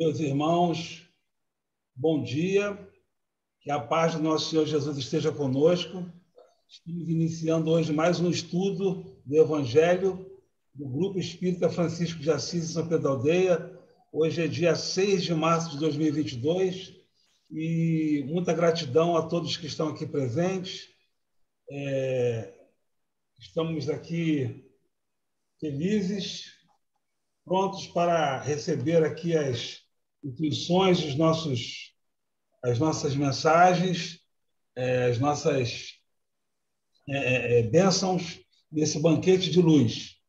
Meus irmãos, bom dia, que a paz do nosso Senhor Jesus esteja conosco. Estamos iniciando hoje mais um estudo do Evangelho do Grupo Espírita Francisco de Assis em São Pedro da Aldeia. Hoje é dia 6 de março de 2022 e muita gratidão a todos que estão aqui presentes. Estamos aqui felizes, prontos para receber aqui as intuições, as nossas mensagens, as nossas bênçãos nesse banquete de luz.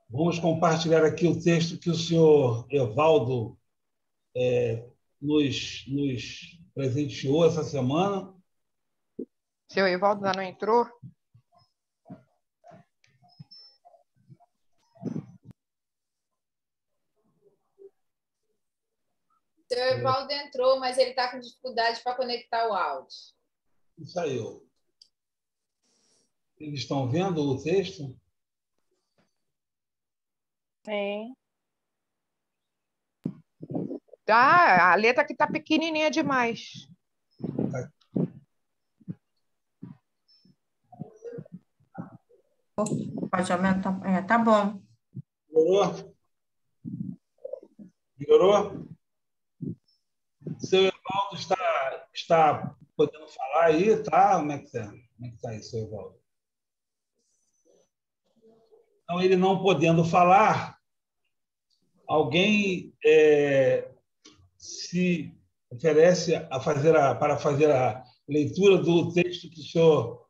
Vamos compartilhar aqui o texto que o senhor Evaldo nos presenteou essa semana. Seu Evaldo ainda não entrou? Seu Evaldo entrou, mas ele está com dificuldade para conectar o áudio. Isso aí. Eles estão vendo o texto? Sim. Tá, a letra aqui está pequenininha demais. Pode aumentar. Tá bom. Melhorou? Melhorou? Seu Evaldo está podendo falar aí, tá? Como é que está aí, seu Evaldo? Então, ele não podendo falar, alguém se oferece para fazer a leitura do texto que o senhor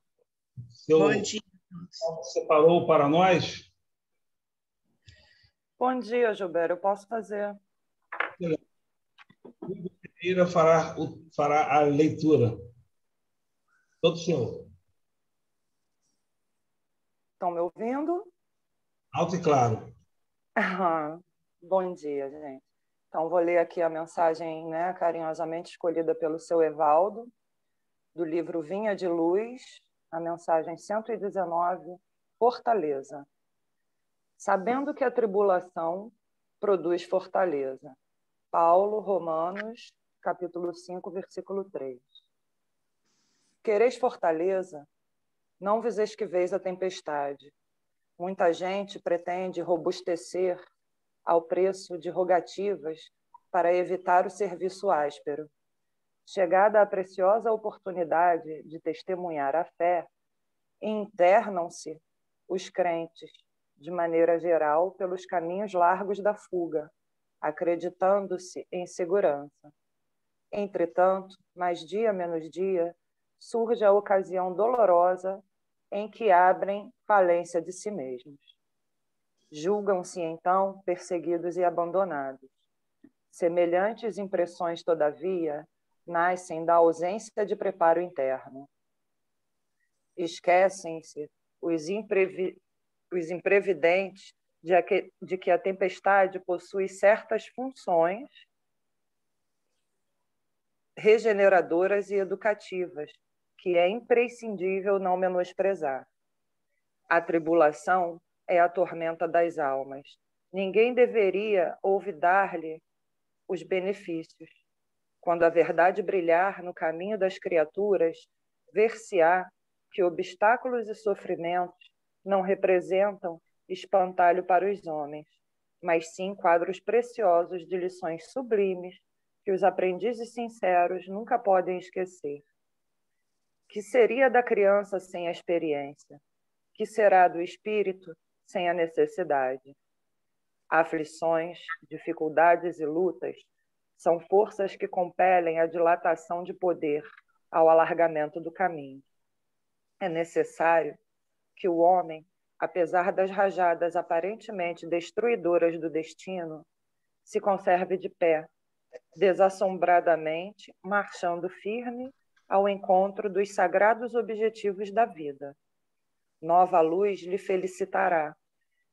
separou para nós? Bom dia, Gilberto. Eu posso fazer. Hugo Pereira fará a leitura. Todo senhor. Estão me ouvindo? Alto e claro. Bom dia, gente. Então, vou ler aqui a mensagem, carinhosamente escolhida pelo seu Evaldo, do livro Vinha de Luz, a mensagem 119, Fortaleza. Sabendo que a tribulação produz fortaleza. Paulo, Romanos, capítulo 5, versículo 3. Quereis fortaleza? Não vos esquiveis a tempestade. Muita gente pretende robustecer ao preço de rogativas para evitar o serviço áspero. Chegada a preciosa oportunidade de testemunhar a fé, internam-se os crentes, de maneira geral, pelos caminhos largos da fuga, acreditando-se em segurança. Entretanto, mais dia menos dia, surge a ocasião dolorosa em que abrem falência de si mesmos. Julgam-se, então, perseguidos e abandonados. Semelhantes impressões, todavia, nascem da ausência de preparo interno. Esquecem-se os imprevidentes de que a tempestade possui certas funções regeneradoras e educativas, que é imprescindível não menosprezar. A tribulação é a tormenta das almas. Ninguém deveria olvidar-lhe os benefícios. Quando a verdade brilhar no caminho das criaturas, ver-se-á que obstáculos e sofrimentos não representam espantalho para os homens, mas sim quadros preciosos de lições sublimes que os aprendizes sinceros nunca podem esquecer. Que seria da criança sem a experiência? Que será do espírito sem a necessidade? Aflições, dificuldades e lutas são forças que compelem a dilatação de poder ao alargamento do caminho. É necessário que o homem, apesar das rajadas aparentemente destruidoras do destino, se conserve de pé, desassombradamente, marchando firme ao encontro dos sagrados objetivos da vida. Nova luz lhe felicitará,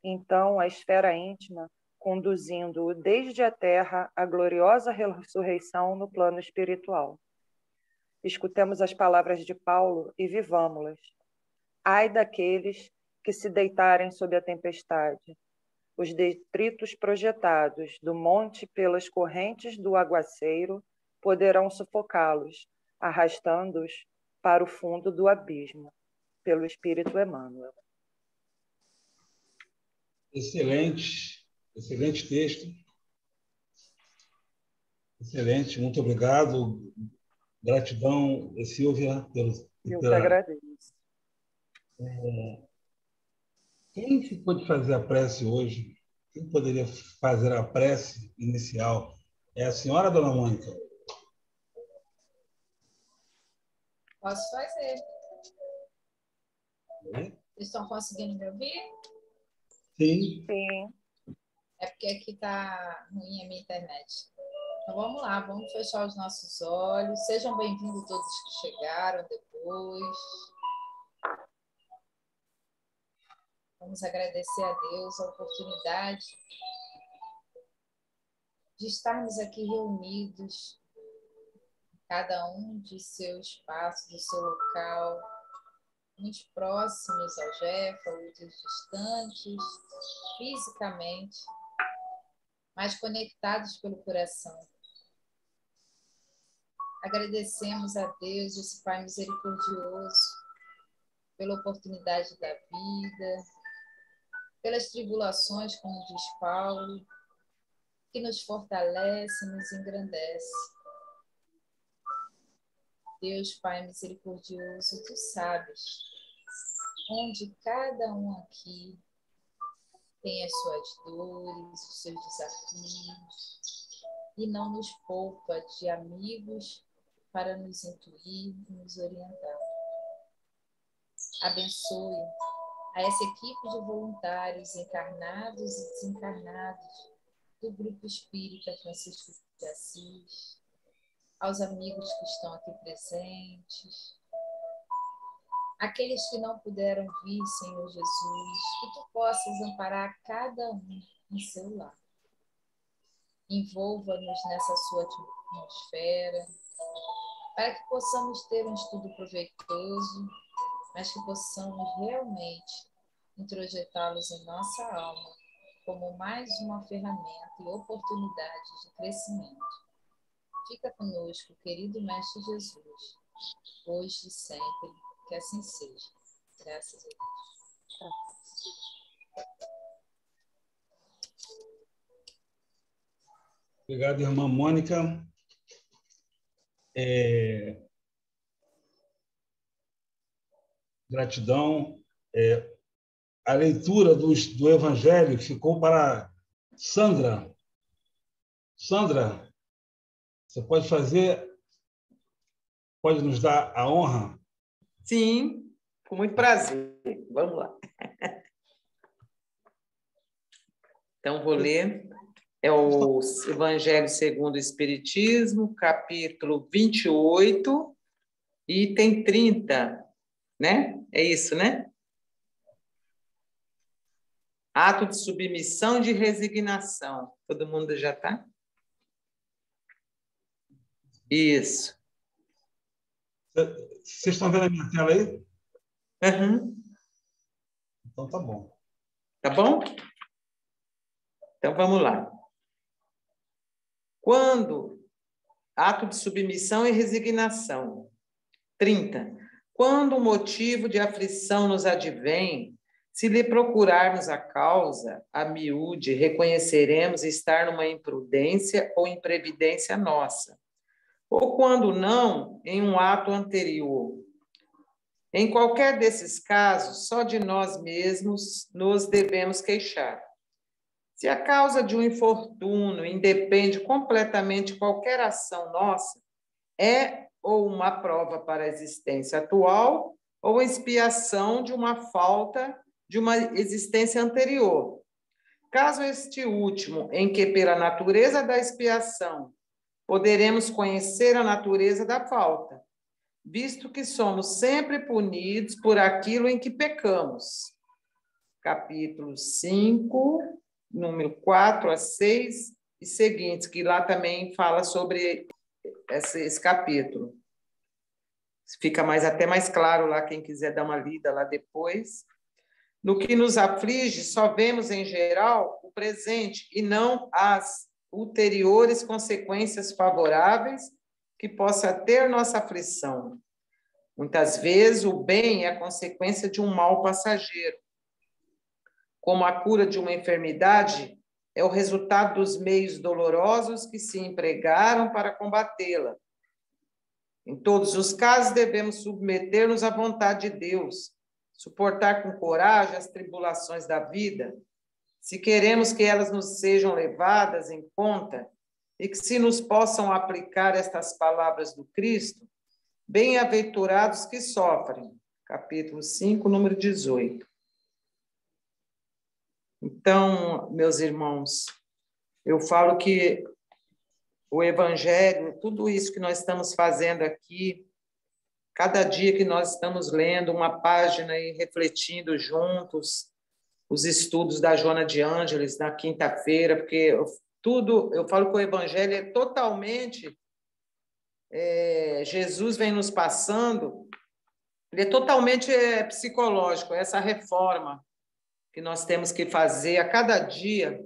então, a esfera íntima, conduzindo-o desde a terra à gloriosa ressurreição no plano espiritual. Escutemos as palavras de Paulo e vivamo-las. Ai daqueles que se deitarem sob a tempestade. os detritos projetados do monte pelas correntes do aguaceiro poderão sufocá-los, arrastando-os para o fundo do abismo, pelo Espírito Emmanuel. Excelente, excelente texto. Excelente, muito obrigado. Gratidão, Silvia, Eu que agradeço. Quem que pode fazer a prece hoje? Quem poderia fazer a prece inicial? É a senhora, dona Mônica? Posso fazer. Oi? Vocês estão conseguindo me ouvir? Sim. Sim. É porque aqui está ruim a minha internet. Então vamos lá, vamos fechar os nossos olhos. Sejam bem-vindos todos que chegaram depois. Vamos agradecer a Deus a oportunidade de estarmos aqui reunidos, cada um de seu espaço, do seu local, uns próximos ao Jefa, outros distantes, fisicamente, mas conectados pelo coração. Agradecemos a Deus, esse Pai misericordioso, pela oportunidade da vida, pelas tribulações, como diz Paulo, que nos fortalece, nos engrandece. Deus, Pai misericordioso, Tu sabes onde cada um aqui tem as suas dores, os seus desafios, e não nos poupa de amigos para nos intuir e nos orientar. Abençoe a essa equipe de voluntários encarnados e desencarnados do Grupo Espírita Francisco de Assis, aos amigos que estão aqui presentes, aqueles que não puderam vir, Senhor Jesus, que Tu possas amparar cada um em seu lar. Envolva-nos nessa Sua atmosfera, para que possamos ter um estudo proveitoso, mas que possamos realmente introjetá-los em nossa alma como mais uma ferramenta e oportunidade de crescimento. Fica conosco, querido Mestre Jesus, hoje e sempre, que assim seja. Graças a Deus. Obrigado, irmã Mônica. Gratidão. A leitura do Evangelho ficou para Sandra. Sandra, você pode nos dar a honra? Sim, com muito prazer. Vamos lá. Então, vou ler. É o Evangelho segundo o Espiritismo, capítulo 28, item 30, né? É isso, né? Ato de submissão e de resignação. Todo mundo já está? Isso. Vocês estão vendo a minha tela aí? Uhum. Então tá bom. Tá bom? Então vamos lá. Ato de submissão e resignação. 30. Quando o motivo de aflição nos advém, se lhe procurarmos a causa, a miúde, reconheceremos estar numa imprudência ou imprevidência nossa, ou quando não, em um ato anterior. Em qualquer desses casos, só de nós mesmos nos devemos queixar. Se a causa de um infortúnio independe completamente de qualquer ação nossa, é ou uma prova para a existência atual ou expiação de uma falta de uma existência anterior. Caso este último, em que pela natureza da expiação poderemos conhecer a natureza da falta, visto que somos sempre punidos por aquilo em que pecamos. Capítulo 5, número 4 a 6 e seguintes, que lá também fala sobre esse capítulo. Fica até mais claro lá, quem quiser dar uma lida lá depois. No que nos aflige, só vemos, em geral, o presente e não as ulteriores consequências favoráveis que possa ter nossa aflição. Muitas vezes, o bem é a consequência de um mal passageiro. Como a cura de uma enfermidade é o resultado dos meios dolorosos que se empregaram para combatê-la. Em todos os casos, devemos submeter-nos à vontade de Deus, suportar com coragem as tribulações da vida, se queremos que elas nos sejam levadas em conta e que se nos possam aplicar estas palavras do Cristo, bem-aventurados que sofrem. Capítulo 5, número 18. Então, meus irmãos, eu falo que o Evangelho, tudo isso que nós estamos fazendo aqui, cada dia que nós estamos lendo uma página e refletindo juntos, os estudos da Joana de Ângeles na quinta-feira, porque eu falo que o Evangelho é totalmente, Jesus vem nos passando, ele é totalmente psicológico, essa reforma que nós temos que fazer a cada dia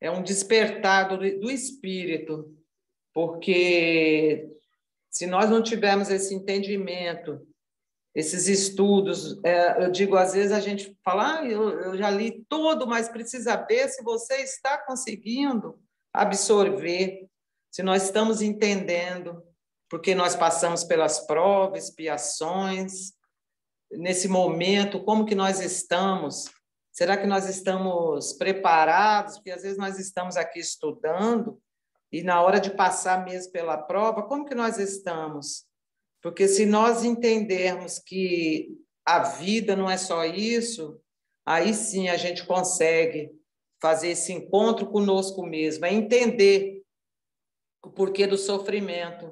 é um despertar do espírito, porque se nós não tivermos esse entendimento, esses estudos, eu digo, às vezes a gente fala, eu já li tudo, mas precisa ver se você está conseguindo absorver, se nós estamos entendendo, porque nós passamos pelas provas, expiações, nesse momento, como que nós estamos? Será que nós estamos preparados? Porque às vezes nós estamos aqui estudando e na hora de passar mesmo pela prova, como que nós estamos? Porque se nós entendermos que a vida não é só isso, aí sim a gente consegue fazer esse encontro conosco mesmo, é entender o porquê do sofrimento.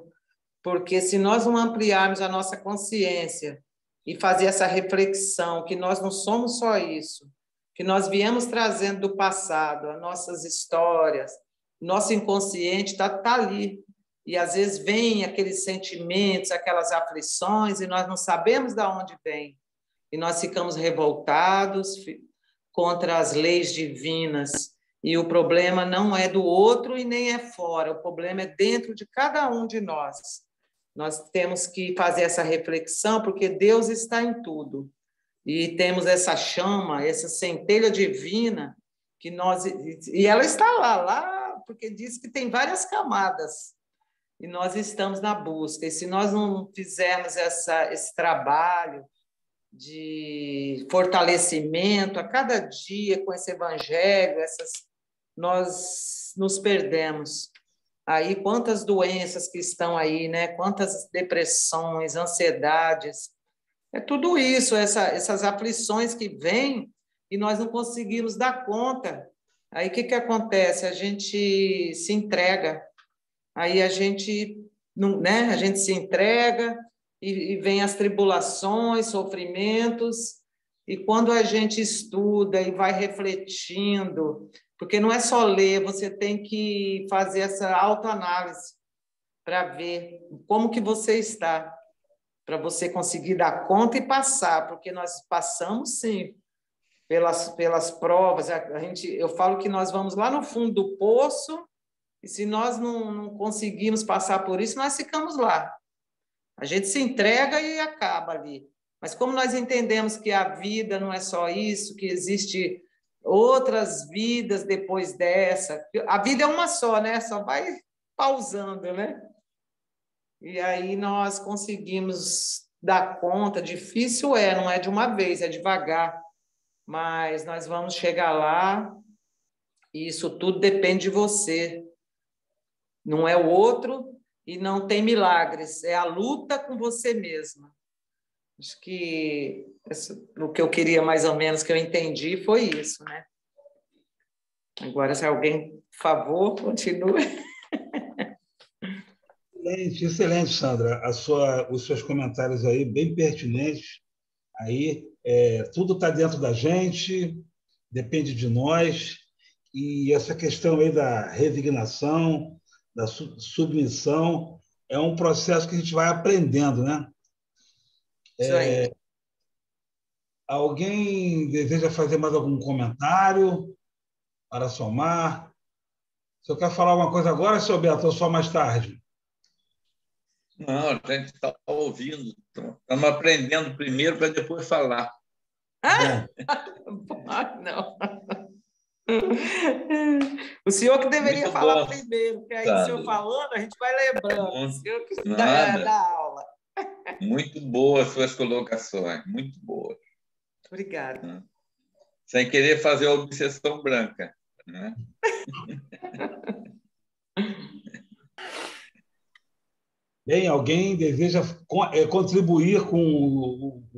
Porque se nós não ampliarmos a nossa consciência e fazer essa reflexão que nós não somos só isso, que nós viemos trazendo do passado, as nossas histórias, nosso inconsciente está ali. E, às vezes, vem aqueles sentimentos, aquelas aflições, e nós não sabemos de onde vem. E nós ficamos revoltados contra as leis divinas. E o problema não é do outro e nem é fora, o problema é dentro de cada um de nós. Nós temos que fazer essa reflexão, porque Deus está em tudo. E temos essa chama, essa centelha divina, que nós... E ela está lá, porque diz que tem várias camadas. E nós estamos na busca. E se nós não fizermos esse trabalho de fortalecimento a cada dia com esse evangelho, nós nos perdemos. Aí, quantas doenças que estão aí, né? Quantas depressões, ansiedades. É tudo isso, essas aflições que vêm e nós não conseguimos dar conta. Aí, o que acontece? A gente se entrega. Aí a gente, não, né? A gente se entrega e vem as tribulações, sofrimentos, e quando a gente estuda e vai refletindo, porque não é só ler, você tem que fazer essa autoanálise para ver como que você está, para você conseguir dar conta e passar, porque nós passamos, sim, pelas provas. Eu falo que nós vamos lá no fundo do poço, e se nós não conseguirmos passar por isso, nós ficamos lá. A gente se entrega e acaba ali. Mas como nós entendemos que a vida não é só isso, que existe outras vidas depois dessa, a vida é uma só, né? Só vai pausando, né? E aí nós conseguimos dar conta. Difícil não é de uma vez, é devagar. Mas nós vamos chegar lá e isso tudo depende de você. Não é o outro e não tem milagres, é a luta com você mesma. Acho que o que eu queria mais ou menos que eu entendi foi isso, né? Agora, se alguém, por favor, continue. Excelente, excelente, Sandra. Os seus comentários aí, bem pertinentes. Aí, tudo está dentro da gente, depende de nós. E essa questão aí da resignação, da submissão, é um processo que a gente vai aprendendo, né? Isso aí. Alguém deseja fazer mais algum comentário para somar? O senhor quer falar alguma coisa agora, senhor Beto, ou só mais tarde? Não, a gente está ouvindo. Estamos aprendendo primeiro para depois falar. Bom, Não. O senhor que deveria Muito falar bom, primeiro, porque aí o senhor Sandra. falando, a gente vai lembrando. O Muito, senhor que nada. dá aula. Muito boas suas colocações, muito boas. Obrigada. Sem querer fazer a obsessão branca, né? bem, alguém deseja contribuir com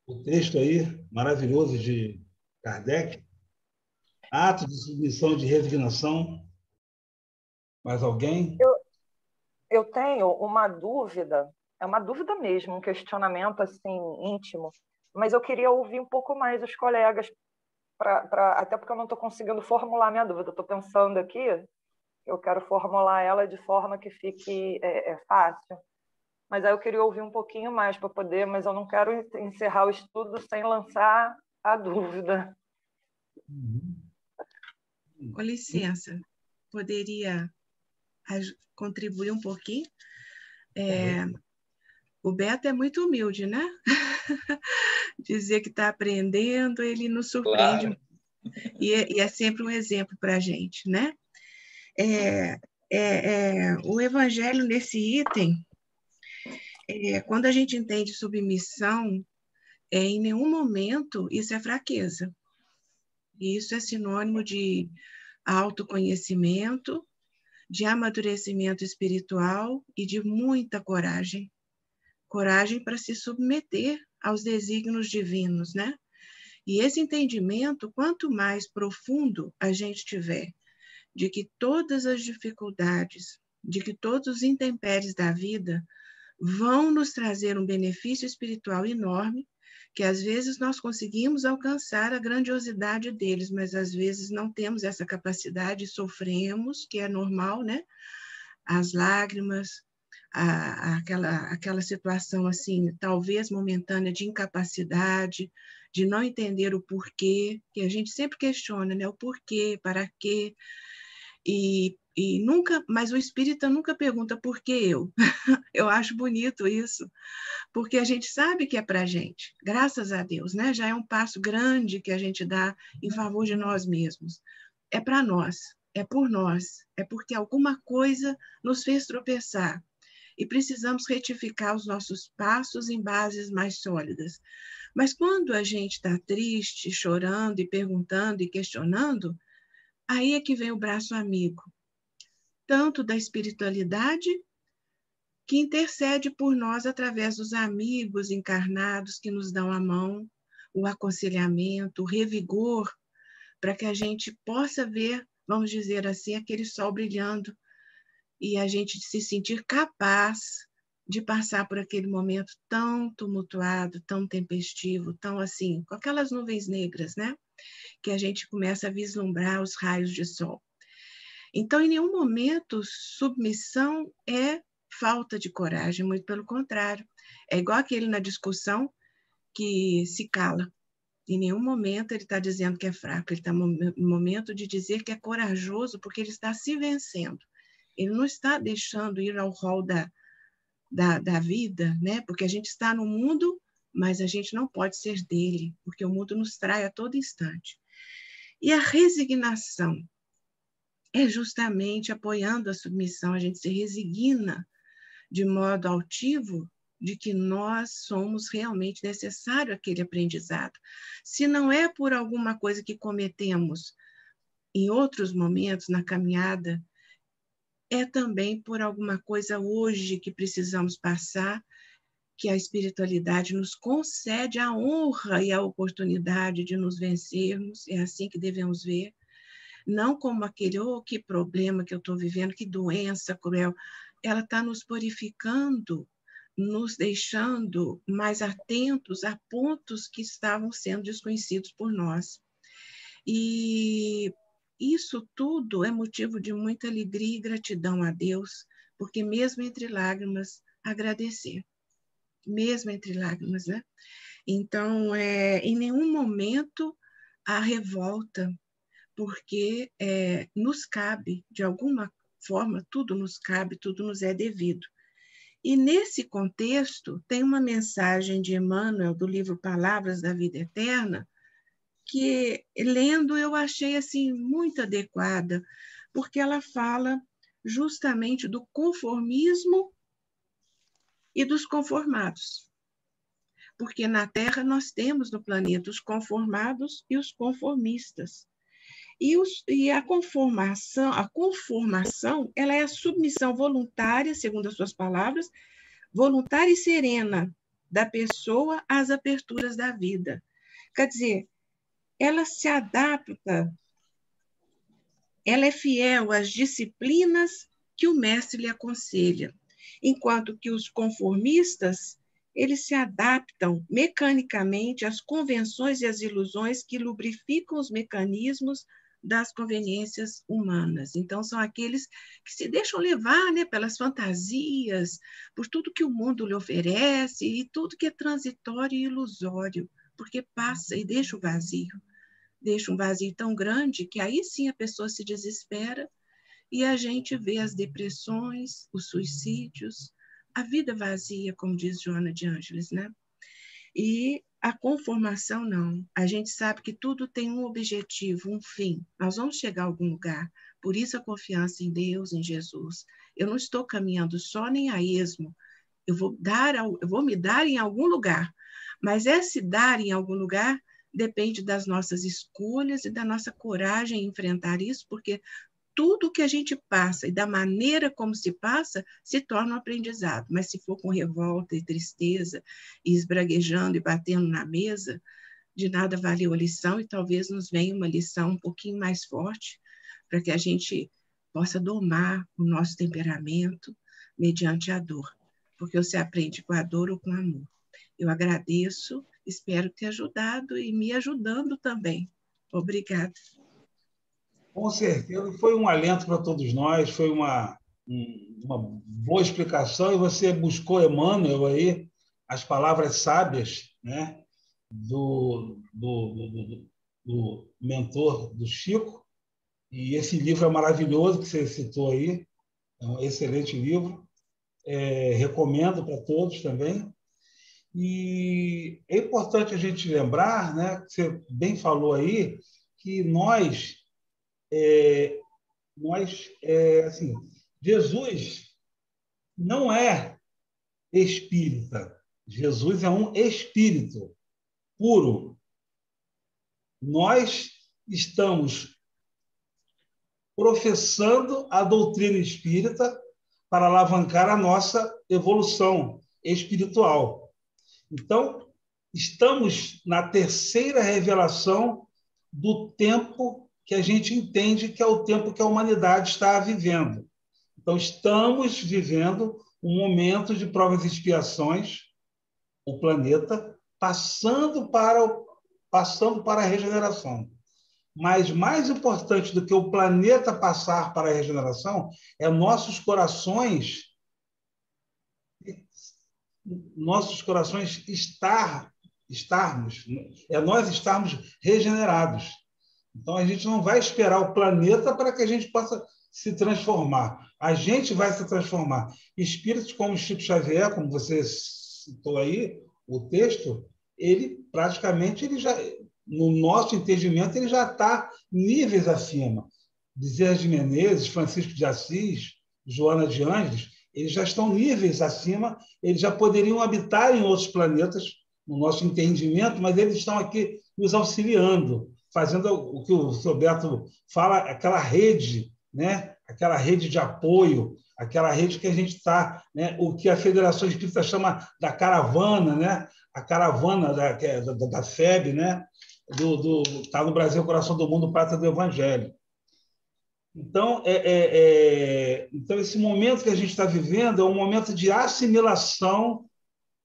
o texto aí maravilhoso de Kardec? Ato de submissão e de resignação. Mais alguém? Eu tenho uma dúvida, é uma dúvida mesmo, um questionamento assim íntimo, mas eu queria ouvir um pouco mais os colegas, até porque eu não estou conseguindo formular minha dúvida. Estou pensando aqui, eu quero formular ela de forma que fique fácil, mas aí eu queria ouvir um pouquinho mais para poder, mas eu não quero encerrar o estudo sem lançar a dúvida. Com licença, poderia contribuir um pouquinho? O Beto é muito humilde, né? Dizer que está aprendendo, ele nos surpreende. Claro. E é sempre um exemplo para a gente, né? O Evangelho, nesse item, quando a gente entende submissão, em nenhum momento isso é fraqueza. Isso é sinônimo de autoconhecimento, de amadurecimento espiritual e de muita coragem. Coragem para se submeter aos desígnios divinos, né? E esse entendimento, quanto mais profundo a gente tiver, de que todas as dificuldades, de que todos os intempéries da vida vão nos trazer um benefício espiritual enorme, que às vezes nós conseguimos alcançar a grandiosidade deles, mas às vezes não temos essa capacidade e sofremos, que é normal, né? As lágrimas, aquela situação assim, talvez momentânea de incapacidade, de não entender o porquê, que a gente sempre questiona, né? O porquê, para quê, e nunca, mas o espírita nunca pergunta por que eu. Eu acho bonito isso, porque a gente sabe que é para a gente, graças a Deus, né? Já é um passo grande que a gente dá em favor de nós mesmos. É para nós, é por nós, é porque alguma coisa nos fez tropeçar e precisamos retificar os nossos passos em bases mais sólidas. Mas quando a gente está triste, chorando e perguntando e questionando, aí é que vem o braço amigo, tanto da espiritualidade, que intercede por nós através dos amigos encarnados que nos dão a mão, o aconselhamento, o revigor, para que a gente possa ver, vamos dizer assim, aquele sol brilhando e a gente se sentir capaz de passar por aquele momento tão tumultuado, tão tempestivo, tão assim, com aquelas nuvens negras, né? Que a gente começa a vislumbrar os raios de sol. Então, em nenhum momento, submissão é falta de coragem, muito pelo contrário. É igual aquele na discussão que se cala. Em nenhum momento ele está dizendo que é fraco, ele está no momento de dizer que é corajoso, porque ele está se vencendo. Ele não está deixando ir ao rol da vida, né? Porque a gente está no mundo, mas a gente não pode ser dele, porque o mundo nos trai a todo instante. E a resignação é justamente apoiando a submissão, a gente se resigna de modo altivo de que nós somos realmente necessário aquele aprendizado. Se não é por alguma coisa que cometemos em outros momentos na caminhada, é também por alguma coisa hoje que precisamos passar, que a espiritualidade nos concede a honra e a oportunidade de nos vencermos, é assim que devemos ver, não como aquele, oh, que problema que eu estou vivendo, que doença cruel. Ela está nos purificando, nos deixando mais atentos a pontos que estavam sendo desconhecidos por nós. E isso tudo é motivo de muita alegria e gratidão a Deus, porque mesmo entre lágrimas, agradecer. mesmo entre lágrimas, né? Então, em nenhum momento há revolta, porque nos cabe, de alguma forma, tudo nos cabe, tudo nos é devido. E nesse contexto, tem uma mensagem de Emmanuel, do livro Palavras da Vida Eterna, que, lendo, eu achei assim muito adequada, porque ela fala justamente do conformismo e dos conformados. Porque na Terra nós temos no planeta os conformados e os conformistas. E a conformação, ela é a submissão voluntária, segundo as suas palavras, voluntária e serena da pessoa às aperturas da vida. Quer dizer, ela se adapta, ela é fiel às disciplinas que o mestre lhe aconselha, enquanto que os conformistas, eles se adaptam mecanicamente às convenções e às ilusões que lubrificam os mecanismos das conveniências humanas. Então, são aqueles que se deixam levar, né, pelas fantasias, por tudo que o mundo lhe oferece e tudo que é transitório e ilusório, porque passa e deixa o vazio. Deixa um vazio tão grande que aí sim a pessoa se desespera e a gente vê as depressões, os suicídios, a vida vazia, como diz Joana de Ângeles, né? E a conformação não. A gente sabe que tudo tem um objetivo, um fim. Nós vamos chegar a algum lugar. Por isso a confiança em Deus, em Jesus. Eu não estou caminhando só nem a esmo. Eu vou me dar em algum lugar. Mas esse dar em algum lugar depende das nossas escolhas e da nossa coragem em enfrentar isso, porque tudo que a gente passa e da maneira como se passa se torna um aprendizado. Mas se for com revolta e tristeza, e esbraguejando e batendo na mesa, de nada valeu a lição e talvez nos venha uma lição um pouquinho mais forte para que a gente possa domar o nosso temperamento mediante a dor. Porque você aprende com a dor ou com o amor. Eu agradeço, espero ter ajudado e me ajudando também. Obrigada. Com certeza, foi um alento para todos nós, foi uma boa explicação, e você buscou, Emmanuel, aí, as palavras sábias, né, do mentor do Chico, e esse livro é maravilhoso que você citou aí, é um excelente livro, recomendo para todos também. E é importante a gente lembrar, né, que você bem falou aí, que assim, Jesus não é espírita. Jesus é um espírito puro. Nós estamos professando a doutrina espírita para alavancar a nossa evolução espiritual. Então, estamos na terceira revelação do tempo que a gente entende que é o tempo que a humanidade está vivendo. Então, estamos vivendo um momento de provas e expiações, o planeta, passando para a regeneração. Mas mais importante do que o planeta passar para a regeneração é nossos corações nós estarmos regenerados. Então, a gente não vai esperar o planeta para que a gente possa se transformar. A gente vai se transformar. Espíritos como Chico Xavier, como você citou aí, o texto, ele praticamente, no nosso entendimento, ele já está níveis acima. Bezerra de Menezes, Francisco de Assis, Joana de Ângeles, eles já estão níveis acima, eles já poderiam habitar em outros planetas, no nosso entendimento, mas eles estão aqui nos auxiliando, fazendo o que o Roberto fala, aquela rede, né? Aquela rede de apoio, aquela rede que a gente está, né? O que a Federação Espírita chama da caravana, né? A caravana da FEB, né? Está no Brasil, Coração do Mundo, Prata do Evangelho. Então, então, esse momento que a gente está vivendo é um momento de assimilação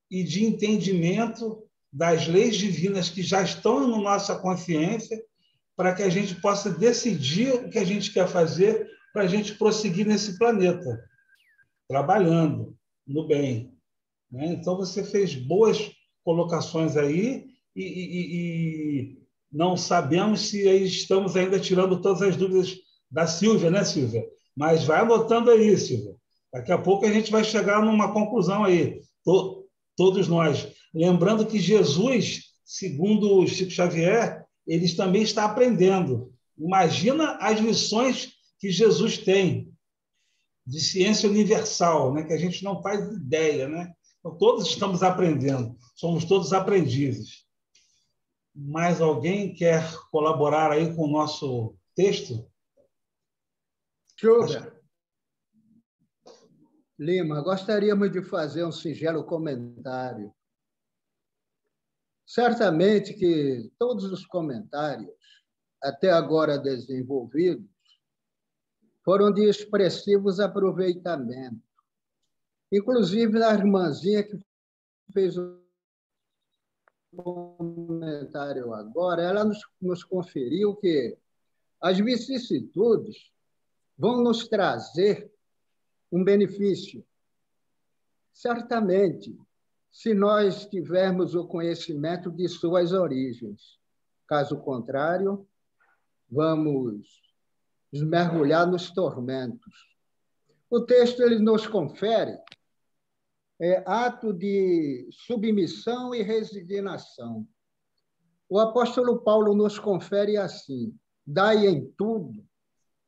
e de entendimento das leis divinas que já estão na nossa consciência, para que a gente possa decidir o que a gente quer fazer para a gente prosseguir nesse planeta, trabalhando no bem, né? Então, você fez boas colocações aí e não sabemos se aí estamos ainda tirando todas as dúvidas da Silvia, né, Silvia? Mas vai anotando aí, Silvia. Daqui a pouco a gente vai chegar numa conclusão aí, todos nós. Lembrando que Jesus, segundo o Chico Xavier, ele também está aprendendo. Imagina as lições que Jesus tem de ciência universal, né? Que a gente não faz ideia, né? Então, todos estamos aprendendo, somos todos aprendizes. Mais alguém quer colaborar aí com o nosso texto? Silvia Lima, gostaríamos de fazer um singelo comentário. Certamente que todos os comentários, até agora desenvolvidos, foram de expressivos aproveitamento. Inclusive, a irmãzinha que fez o comentário agora, ela nos conferiu que as vicissitudes vão nos trazer um benefício. Certamente, se nós tivermos o conhecimento de suas origens. Caso contrário, vamos nos mergulhar nos tormentos. O texto ele nos confere ato de submissão e resignação. O apóstolo Paulo nos confere assim: dai em tudo,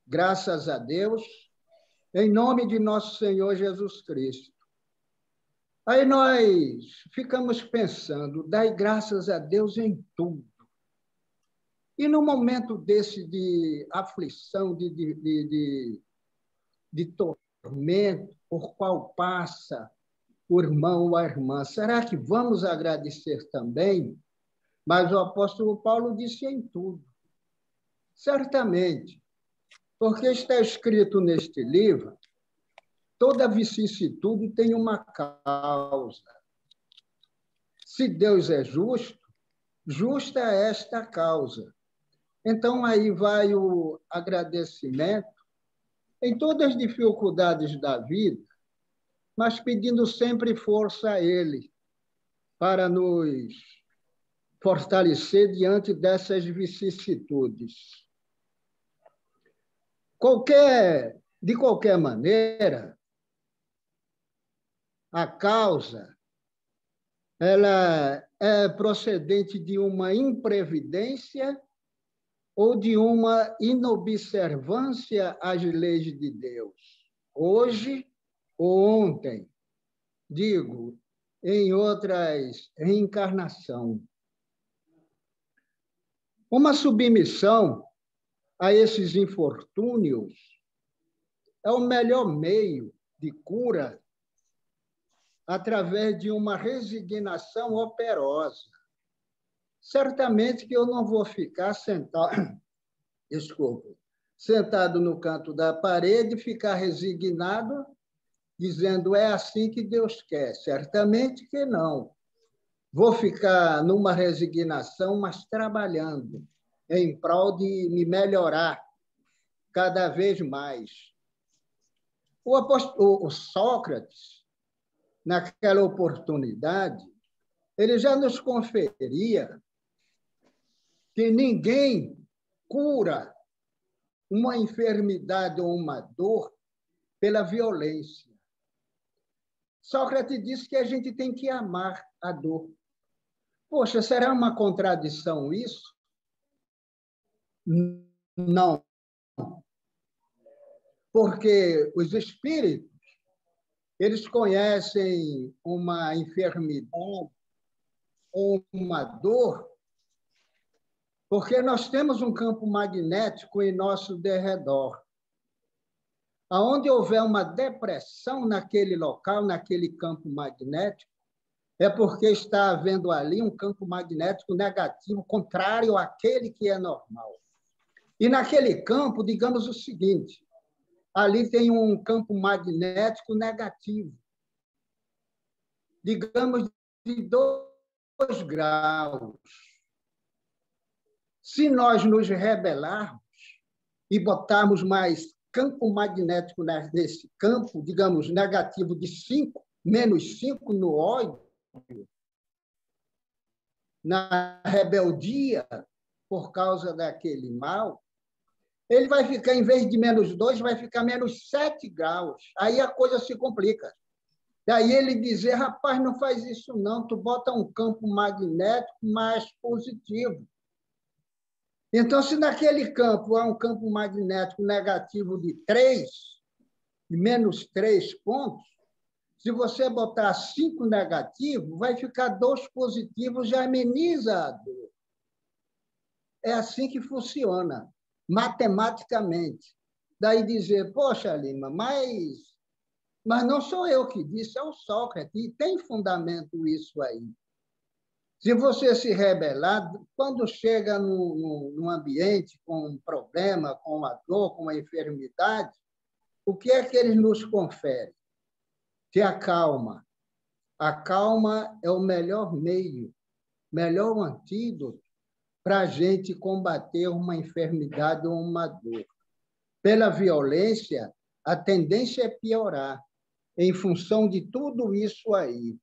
graças a Deus, em nome de nosso Senhor Jesus Cristo. Aí nós ficamos pensando, dai graças a Deus em tudo. E no momento desse de aflição, de tormento, por qual passa o irmão ou a irmã, será que vamos agradecer também? Mas o apóstolo Paulo disse em tudo. Certamente, porque está escrito neste livro, toda vicissitude tem uma causa. Se Deus é justo, justa é esta causa. Então, aí vai o agradecimento em todas as dificuldades da vida, mas pedindo sempre força a Ele para nos fortalecer diante dessas vicissitudes. De qualquer maneira, a causa ela é procedente de uma imprevidência ou de uma inobservância às leis de Deus. Hoje ou ontem, digo, em outras reencarnação. Uma submissão a esses infortúnios é o melhor meio de cura através de uma resignação operosa. Certamente que eu não vou ficar sentado no canto da parede, ficar resignado, dizendo é assim que Deus quer. Certamente que não. Vou ficar numa resignação, mas trabalhando em prol de me melhorar cada vez mais. O Sócrates, naquela oportunidade, ele já nos conferia que ninguém cura uma enfermidade ou uma dor pela violência. Sócrates disse que a gente tem que amar a dor. Poxa, será uma contradição isso? Não. Porque os espíritos, eles conhecem uma enfermidade ou uma dor, porque nós temos um campo magnético em nosso derredor. Aonde houver uma depressão naquele local, naquele campo magnético, é porque está havendo ali um campo magnético negativo, contrário àquele que é normal. E naquele campo, digamos o seguinte, ali tem um campo magnético negativo, digamos de 2 graus. Se nós nos rebelarmos e botarmos mais campo magnético nesse campo, digamos, negativo de 5, menos 5 no ódio, na rebeldia, por causa daquele mal, ele vai ficar, em vez de menos 2, vai ficar menos 7 graus. Aí a coisa se complica. Daí ele dizer, rapaz, não faz isso não, tu bota um campo magnético mais positivo. Então, se naquele campo há um campo magnético negativo de 3, de menos 3 pontos, se você botar 5 negativo, vai ficar 2 positivos, já ameniza a dor. É assim que funciona, matematicamente. Daí dizer, poxa, Lima, mas não sou eu que disse, é o Sócrates, e tem fundamento isso aí. Se você se rebelar, quando chega num ambiente com um problema, com uma dor, com uma enfermidade, o que é que eles nos conferem? Se acalma. A calma é o melhor meio, melhor antídoto para a gente combater uma enfermidade ou uma dor. Pela violência, a tendência é piorar, em função de tudo isso aí.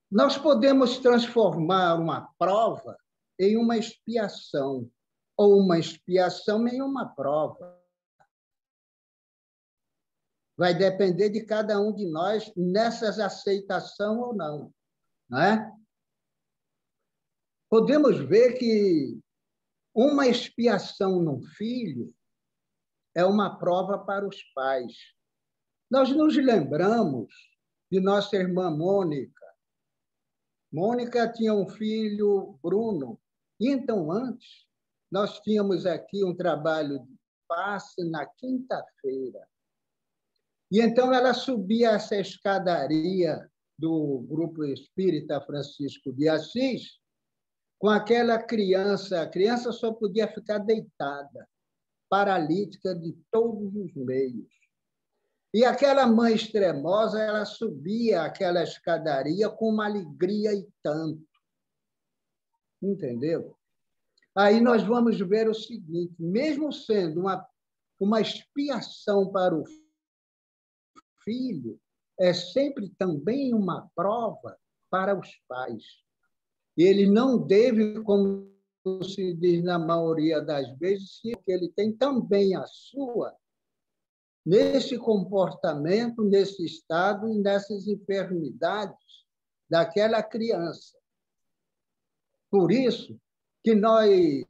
Nós podemos transformar uma prova em uma expiação, ou uma expiação em uma prova. Vai depender de cada um de nós nessas aceitação ou não, não é? Podemos ver que uma expiação num filho é uma prova para os pais. Nós nos lembramos de nossa irmã Mônica. Mônica tinha um filho, Bruno. E então, antes, nós tínhamos aqui um trabalho de passe na quinta-feira. E então ela subia essa escadaria do Grupo Espírita Francisco de Assis com aquela criança. A criança só podia ficar deitada, paralítica de todos os meios. E aquela mãe extremosa, ela subia aquela escadaria com uma alegria e tanto. Entendeu? Aí nós vamos ver o seguinte, mesmo sendo uma expiação para o filho, é sempre também uma prova para os pais. Ele não deve, como se diz na maioria das vezes, que ele tem também a sua, nesse comportamento, nesse estado e nessas enfermidades daquela criança. Por isso que nós,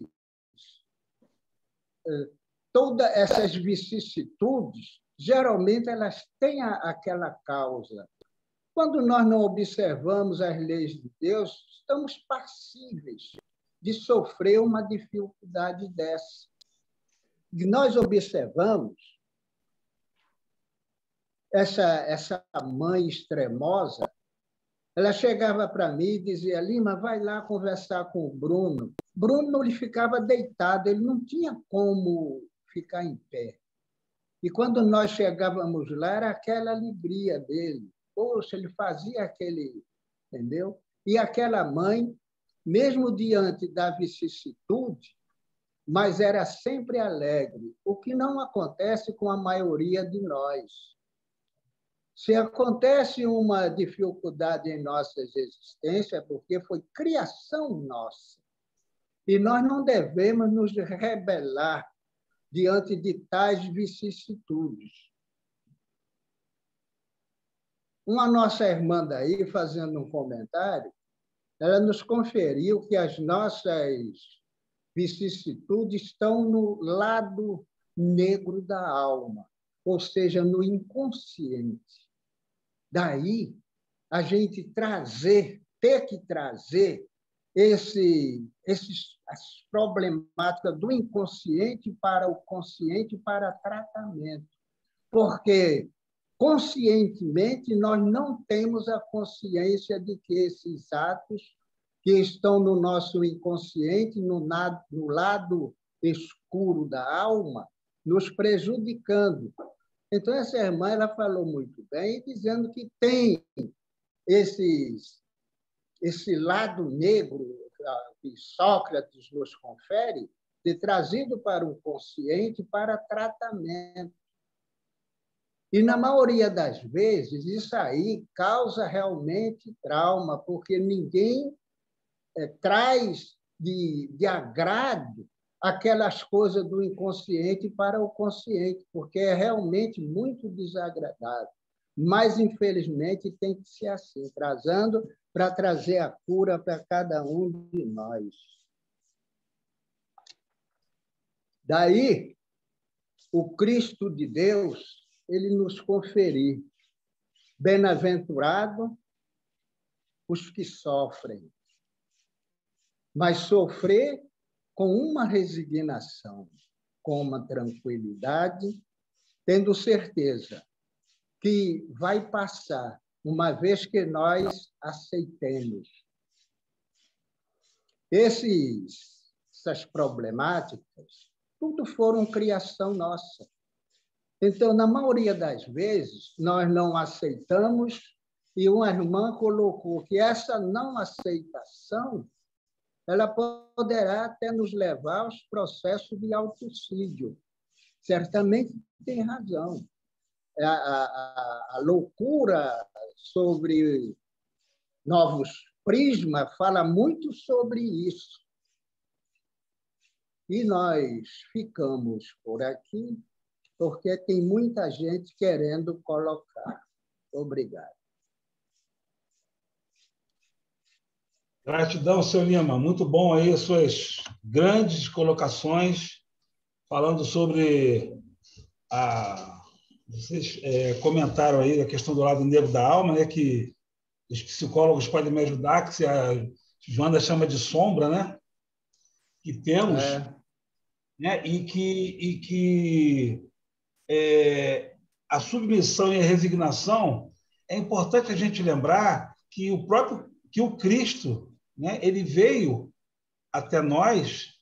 todas essas vicissitudes, geralmente elas têm aquela causa. Quando nós não observamos as leis de Deus, estamos passíveis de sofrer uma dificuldade dessa. E nós observamos essa mãe extremosa, ela chegava para mim e dizia, Lima, vai lá conversar com o Bruno. Bruno ele ficava deitado, ele não tinha como ficar em pé. E quando nós chegávamos lá, era aquela alegria dele. Poxa, ele fazia aquele... Entendeu? E aquela mãe, mesmo diante da vicissitude, mas era sempre alegre, o que não acontece com a maioria de nós. Se acontece uma dificuldade em nossas existências, é porque foi criação nossa. E nós não devemos nos rebelar diante de tais vicissitudes. Uma nossa irmã daí, fazendo um comentário, ela nos conferiu que as nossas vicissitudes estão no lado negro da alma, ou seja, no inconsciente. Daí, a gente ter que trazer as problemáticas do inconsciente para o consciente para tratamento. Porque, conscientemente, nós não temos a consciência de que esses atos que estão no nosso inconsciente, no lado escuro da alma, nos prejudicando. Então, essa irmã ela falou muito bem, dizendo que tem esse lado negro que Sócrates nos confere, de trazido para o consciente para tratamento. E, na maioria das vezes, isso aí causa realmente trauma, porque ninguém traz de agrado aquelas coisas do inconsciente para o consciente, porque é realmente muito desagradável. Mas, infelizmente, tem que ser assim, trazendo para trazer a cura para cada um de nós. Daí, o Cristo de Deus, ele nos conferiu: bem-aventurado os que sofrem, mas sofrer com uma resignação, com uma tranquilidade, tendo certeza que vai passar, uma vez que nós aceitemos. Essas problemáticas, tudo foram criação nossa. Então, na maioria das vezes, nós não aceitamos, e uma irmã colocou que essa não aceitação ela poderá até nos levar aos processos de autocídio. Certamente tem razão. A loucura sobre novos prismas fala muito sobre isso. E nós ficamos por aqui, porque tem muita gente querendo colocar. Obrigado. Gratidão, seu Lima. Muito bom aí as suas grandes colocações, falando sobre vocês comentaram aí a questão do lado negro da alma, né, que os psicólogos podem me ajudar, que a Joana chama de sombra, né, que temos, né, e que a submissão e a resignação, é importante a gente lembrar que o Cristo, né, ele veio até nós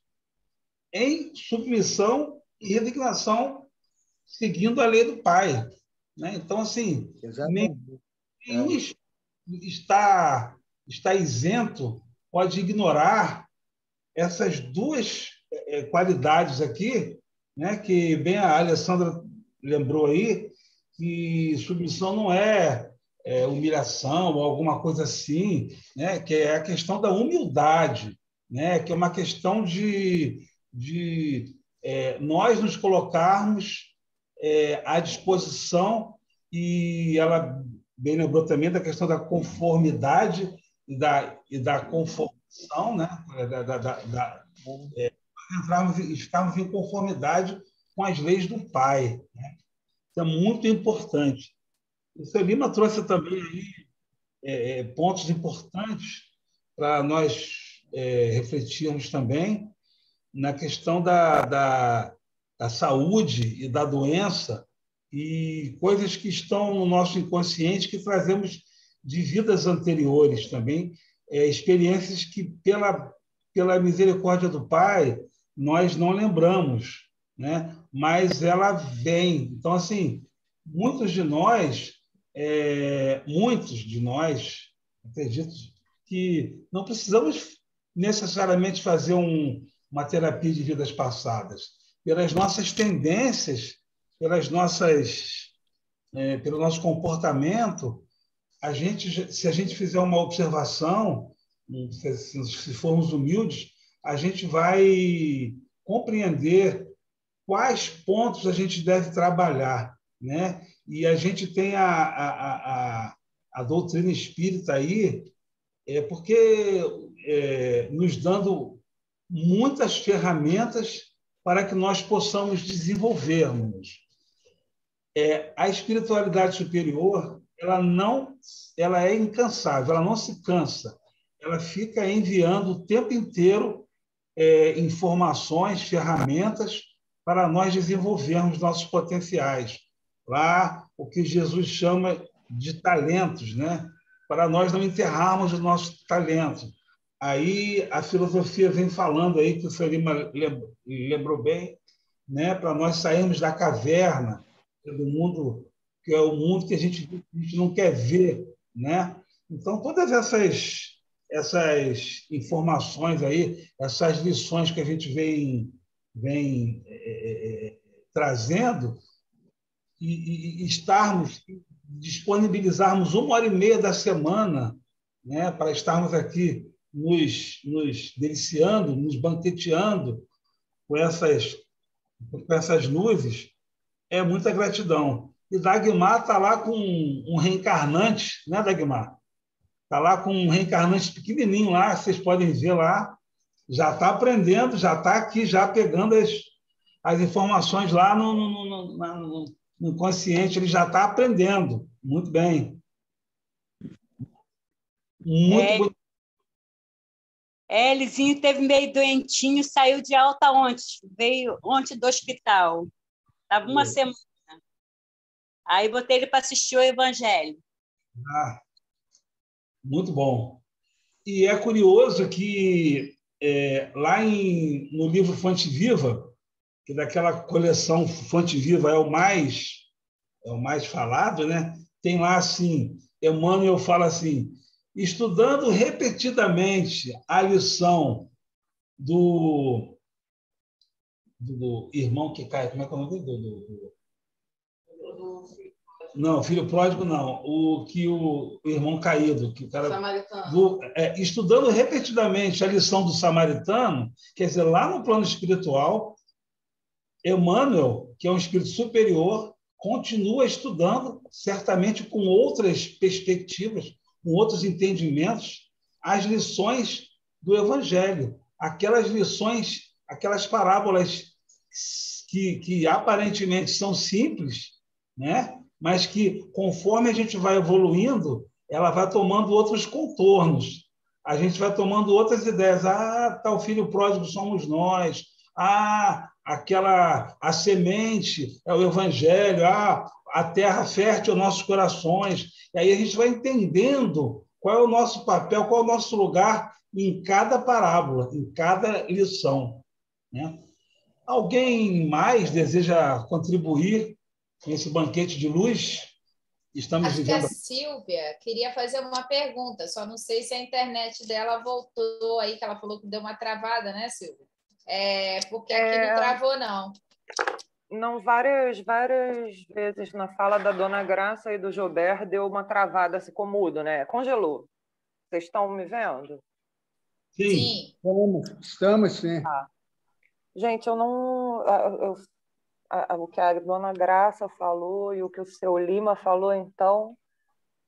em submissão e resignação, seguindo a lei do Pai, né? Então, assim, nenhum está isento, pode ignorar essas duas qualidades aqui, né? Que bem a Alessandra lembrou aí, que submissão não é humilhação ou alguma coisa assim, né? Que é a questão da humildade, né? Que é uma questão de nós nos colocarmos à disposição, e ela bem lembrou também da questão da conformidade e da conformação, né? Ficarmos em conformidade com as leis do Pai, né? Isso é muito importante. O seu Lima trouxe também aí pontos importantes para nós refletirmos também na questão da saúde e da doença, e coisas que estão no nosso inconsciente que trazemos de vidas anteriores também, experiências que, pela misericórdia do Pai, nós não lembramos, né? Mas ela vem. Então, assim, muitos de nós, acredito que não precisamos necessariamente fazer uma terapia de vidas passadas. Pelas nossas tendências, pelo nosso comportamento, se a gente fizer uma observação, se formos humildes, a gente vai compreender quais pontos a gente deve trabalhar, né? E a gente tem a doutrina espírita aí, porque nos dando muitas ferramentas para que nós possamos desenvolvermos. A espiritualidade superior, ela é incansável, ela não se cansa, ela fica enviando o tempo inteiro informações, ferramentas para nós desenvolvermos nossos potenciais. Lá, o que Jesus chama de talentos, né? Para nós não enterrarmos o nosso talento. Aí a filosofia vem falando aí, que o senhor Lima lembrou bem, né? Para nós sairmos da caverna do mundo, que é o mundo que a gente não quer ver, né? Então, todas essas informações aí, essas lições que a gente vem trazendo, e estarmos, disponibilizarmos 1h30 da semana, né, para estarmos aqui nos deliciando, nos banqueteando com essas luzes, é muita gratidão. E Dagmar está lá com um reencarnante, né, Dagmar? Está lá com um reencarnante pequenininho lá, vocês podem ver lá, já está aprendendo, já está aqui, já pegando as informações lá no inconsciente, ele já está aprendendo. Muito bem. Muito bonito. Elizinho teve meio doentinho, saiu de alta ontem, veio ontem do hospital. Estava uma semana. Aí botei ele para assistir o Evangelho. Ah, muito bom. E é curioso que lá no livro Fonte Viva, que daquela coleção Fonte Viva é o mais falado, né? Tem lá assim, Emmanuel fala assim, estudando repetidamente a lição do irmão que cai, como é que é o nome dele? Não, filho pródigo não, o irmão caído, que o cara estudando repetidamente a lição do samaritano, quer dizer, lá no plano espiritual, Emmanuel, que é um espírito superior, continua estudando, certamente com outras perspectivas, com outros entendimentos, as lições do Evangelho, aquelas lições, aquelas parábolas que aparentemente são simples, né? Mas que, conforme a gente vai evoluindo, ela vai tomando outros contornos. A gente vai tomando outras ideias. Ah, tal filho pródigo somos nós. Ah, a semente é o Evangelho. Ah, a terra fértil é nossos corações. E aí a gente vai entendendo qual é o nosso papel, qual é o nosso lugar em cada parábola, em cada lição, né? Alguém mais deseja contribuir com esse banquete de luz? Estamos Acho vivendo. que a Silvia queria fazer uma pergunta, só não sei se a internet dela voltou aí, que ela falou que deu uma travada, né, Silvia? Porque aqui não travou, não. Não, várias vezes na fala da Dona Graça e do Gilberto deu uma travada, ficou mudo, né? Congelou. Vocês estão me vendo? Sim. Estamos sim. Ah. Gente, eu não... o que a Dona Graça falou e o que o seu Lima falou, então,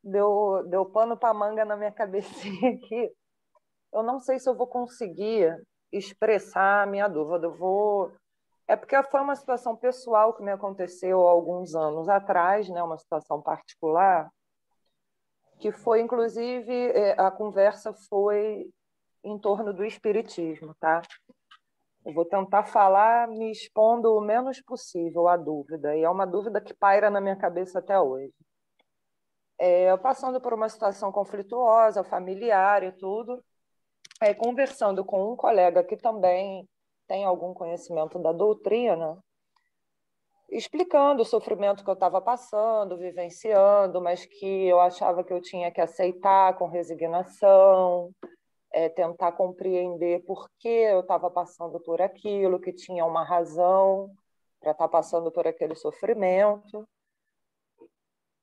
deu pano para manga na minha cabecinha aqui. Eu não sei se eu vou conseguir expressar a minha dúvida. É porque foi uma situação pessoal que me aconteceu há alguns anos atrás, né? Uma situação particular, que foi, inclusive, a conversa foi em torno do espiritismo, tá? Eu vou tentar falar me expondo o menos possível à dúvida, e é uma dúvida que paira na minha cabeça até hoje. Eu passando por uma situação conflituosa, familiar e tudo, conversando com um colega que também tem algum conhecimento da doutrina, explicando o sofrimento que eu estava passando, vivenciando, mas que eu achava que eu tinha que aceitar com resignação, tentar compreender por que eu estava passando por aquilo, que tinha uma razão para estar passando por aquele sofrimento.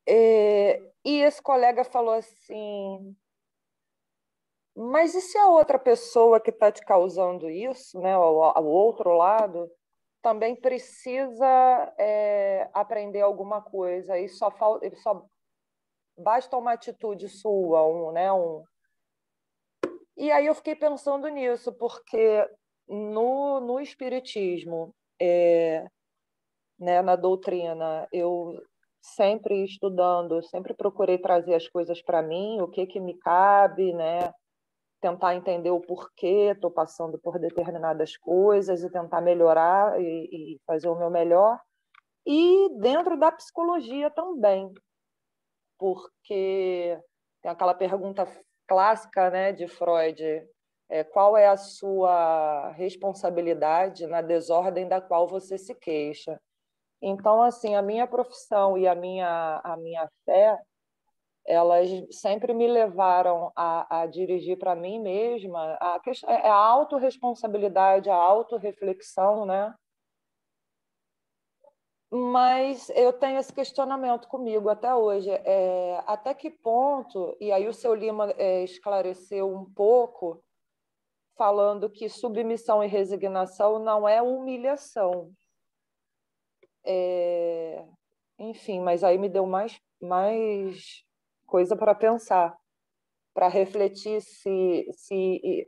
E esse colega falou assim, mas e se a outra pessoa que está te causando isso, né, o outro lado, também precisa aprender alguma coisa e só basta uma atitude sua, E aí eu fiquei pensando nisso, porque no espiritismo, né, na doutrina, eu sempre estudando, sempre procurei trazer as coisas para mim, o que me cabe, né? Tentar entender o porquê estou passando por determinadas coisas e tentar melhorar e fazer o meu melhor. E dentro da psicologia também, porque tem aquela pergunta clássica, né, de Freud, qual é a sua responsabilidade na desordem da qual você se queixa? Então, assim, a minha profissão e a minha fé, elas sempre me levaram a dirigir para mim mesma a autorresponsabilidade, a autorreflexão, né? Mas eu tenho esse questionamento comigo até hoje. Até que ponto, e aí o seu Lima esclareceu um pouco, falando que submissão e resignação não é humilhação. Enfim, mas aí me deu mais coisa para pensar, para refletir se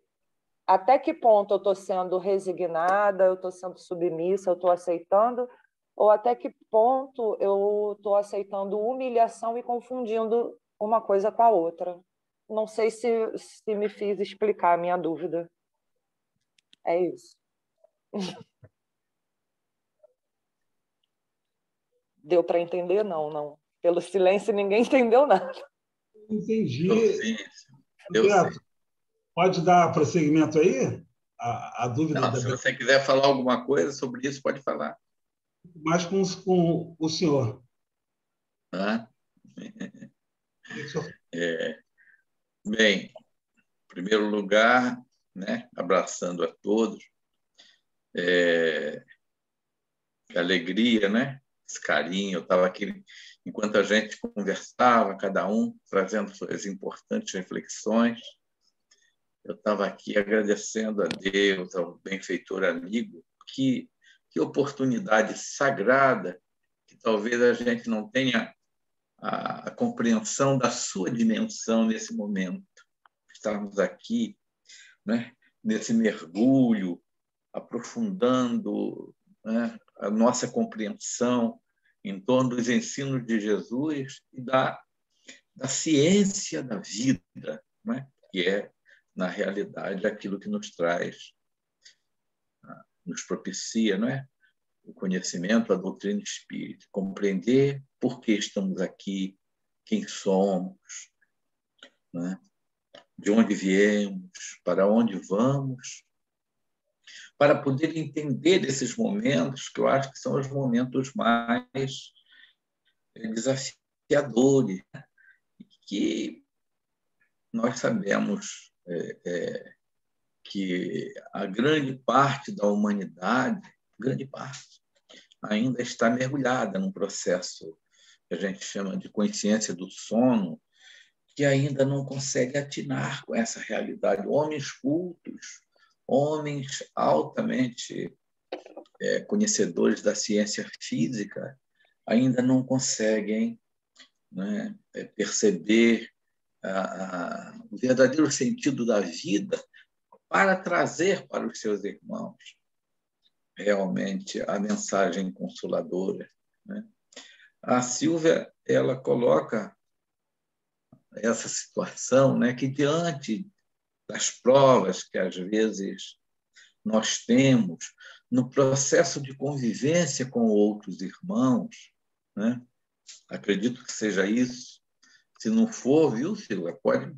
até que ponto eu estou sendo resignada, eu estou sendo submissa, eu estou aceitando, ou até que ponto eu estou aceitando humilhação e confundindo uma coisa com a outra. Não sei se me fiz explicar a minha dúvida. É isso. Deu para entender? Não. Pelo silêncio, ninguém entendeu nada. Entendi. Eu sei. Pode dar prosseguimento aí? A dúvida. Não, se você quiser falar alguma coisa sobre isso, pode falar. Mais com o senhor. Bem, em primeiro lugar, né, abraçando a todos, que alegria, né? Esse carinho. Eu estava aqui, enquanto a gente conversava, cada um trazendo suas importantes reflexões, eu estava aqui agradecendo a Deus, ao benfeitor amigo, que oportunidade sagrada, que talvez a gente não tenha a compreensão da sua dimensão nesse momento. Estarmos aqui, né, nesse mergulho, aprofundando, né, a nossa compreensão em torno dos ensinos de Jesus e da ciência da vida, né, que é, na realidade, aquilo que nos traz, nos propicia, não é? O conhecimento, a doutrina espírita, compreender por que estamos aqui, quem somos, né? De onde viemos, para onde vamos, para poder entender esses momentos, que eu acho que são os momentos mais desafiadores, que nós sabemos que a grande parte da humanidade, grande parte, ainda está mergulhada num processo que a gente chama de consciência do sono, que ainda não consegue atinar com essa realidade. Homens cultos, homens altamente conhecedores da ciência física, ainda não conseguem, né, perceber o verdadeiro sentido da vida para trazer para os seus irmãos realmente a mensagem consoladora, né? A Silvia, ela coloca essa situação, né, que diante das provas que às vezes nós temos no processo de convivência com outros irmãos, né? Acredito que seja isso. Se não for, viu, Silvia? Pode.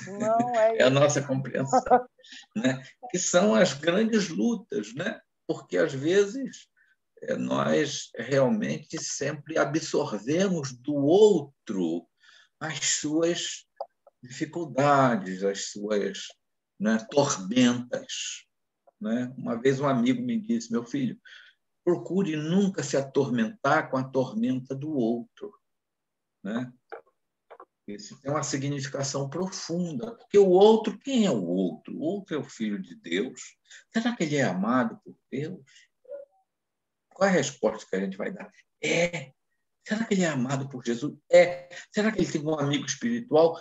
Não, é a nossa compreensão, né? Que são as grandes lutas, né? Porque às vezes nós realmente sempre absorvemos do outro as suas dificuldades, as suas, né, tormentas, né? Uma vez um amigo me disse: meu filho, procure nunca se atormentar com a tormenta do outro, né? Isso tem uma significação profunda, porque o outro, quem é o outro? O outro é o Filho de Deus. Será que ele é amado por Deus? Qual é a resposta que a gente vai dar? Será que ele é amado por Jesus? Será que ele tem um amigo espiritual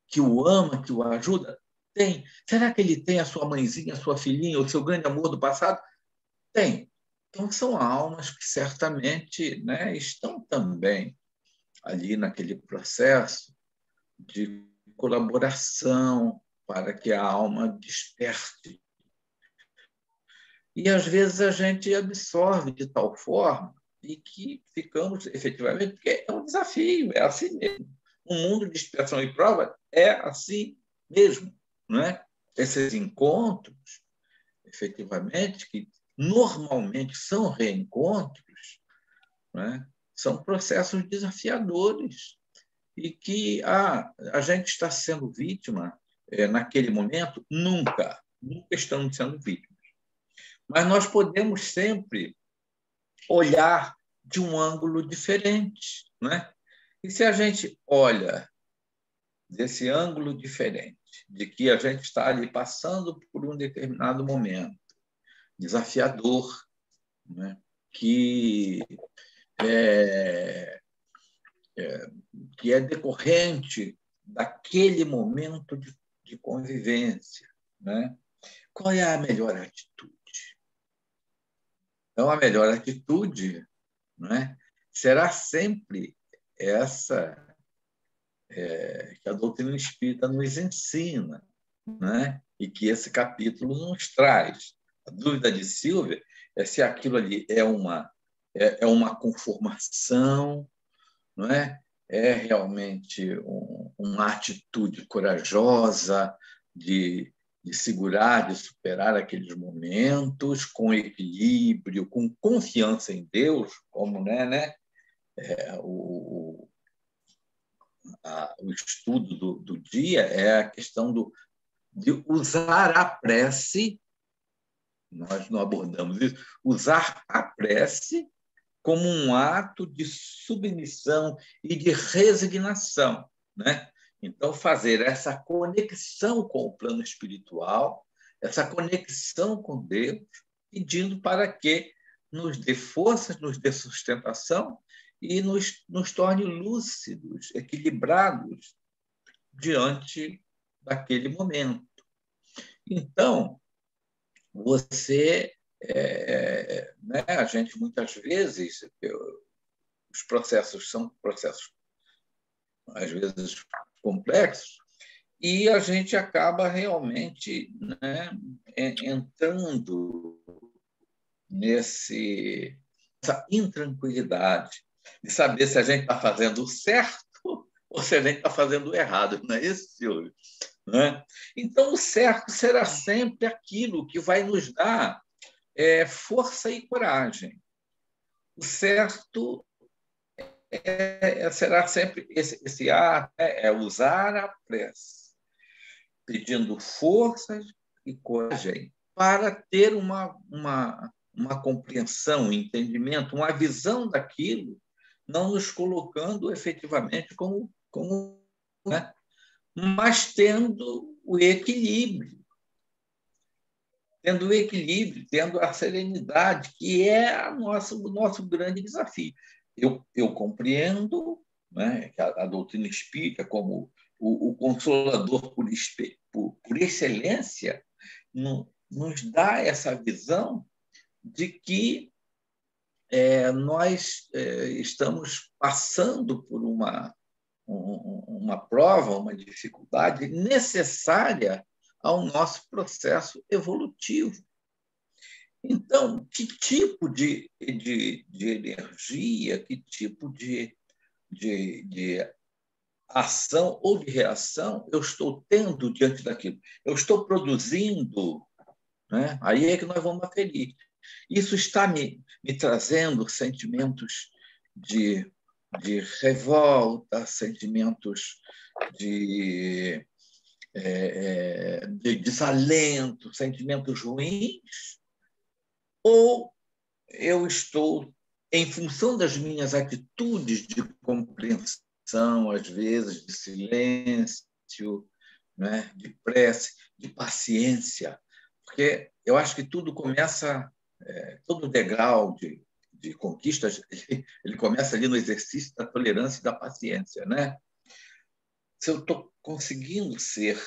que o ama, que o ajuda? Tem. Será que ele tem a sua mãezinha, a sua filhinha, o seu grande amor do passado? Tem. Então, são almas que certamente, né, estão também ali naquele processo de colaboração para que a alma desperte. E, às vezes, a gente absorve de tal forma e que ficamos, efetivamente, porque é um desafio, é assim mesmo. Um mundo de expiação e prova é assim mesmo, não é? Esses encontros, efetivamente, que normalmente são reencontros, não é? São processos desafiadores e que a gente está sendo vítima naquele momento? Nunca estamos sendo vítimas. Mas nós podemos sempre olhar de um ângulo diferente, né? E se a gente olha desse ângulo diferente, de que a gente está ali passando por um determinado momento desafiador, né? que é decorrente daquele momento de convivência, né? Qual é a melhor atitude? Então, a melhor atitude, né, será sempre essa que a doutrina espírita nos ensina, né? E que esse capítulo nos traz. A dúvida de Silvia é se aquilo ali é uma conformação, não é? É realmente uma atitude corajosa de segurar, de superar aqueles momentos com equilíbrio, com confiança em Deus, como né? O estudo do dia é a questão de usar a prece, nós não abordamos isso, usar a prece como um ato de submissão e de resignação, né? Então, fazer essa conexão com o plano espiritual, essa conexão com Deus, pedindo para que nos dê forças, nos dê sustentação e nos torne lúcidos, equilibrados diante daquele momento. Então, você, né, a gente muitas vezes, os processos são processos, às vezes, complexos, e a gente acaba realmente, né, entrando nessa intranquilidade de saber se a gente está fazendo o certo ou se a gente está fazendo o errado, não é isso, Silvio? Né? Então, o certo será sempre aquilo que vai nos dar força e coragem. O certo será sempre esse ato, usar a prece, pedindo forças e coragem para ter uma compreensão, um entendimento, uma visão daquilo, não nos colocando efetivamente como né? Mas tendo o equilíbrio, tendo a serenidade, que é o nosso grande desafio. Eu compreendo, né, que a doutrina espírita, como o consolador por excelência, nos dá essa visão de que nós estamos passando por uma prova, uma dificuldade necessária ao nosso processo evolutivo. Então, que tipo de energia, que tipo de ação ou de reação eu estou tendo diante daquilo? Eu estou produzindo, né? Aí é que nós vamos aferir. Isso está me trazendo sentimentos de revolta, sentimentos de desalento, sentimentos ruins, ou eu estou, em função das minhas atitudes de compreensão, às vezes de silêncio, né, de prece, de paciência, porque eu acho que tudo começa, todo degrau de conquistas, ele começa ali no exercício da tolerância e da paciência, né? Se eu estou conseguindo ser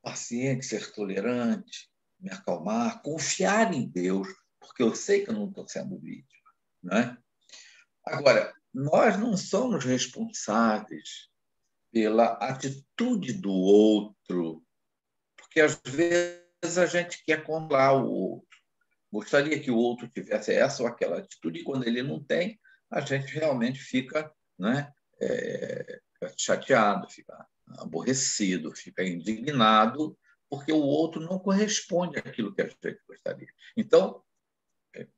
paciente, ser tolerante, me acalmar, confiar em Deus, porque eu sei que eu não estou sendo vítima, né? Agora, nós não somos responsáveis pela atitude do outro, porque às vezes a gente quer controlar o outro. Gostaria que o outro tivesse essa ou aquela atitude, e quando ele não tem, a gente realmente fica, né, chateado, fica aborrecido, fica indignado, porque o outro não corresponde àquilo que a gente gostaria. Então,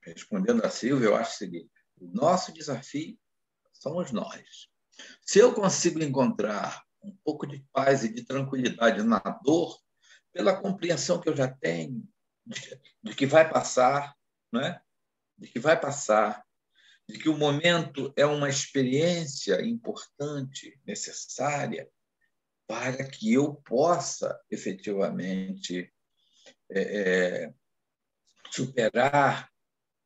respondendo a Silvia, eu acho o seguinte: o nosso desafio somos nós. Se eu consigo encontrar um pouco de paz e de tranquilidade na dor, pela compreensão que eu já tenho de que vai passar, né? De que vai passar, de que o momento é uma experiência importante, necessária, para que eu possa efetivamente superar,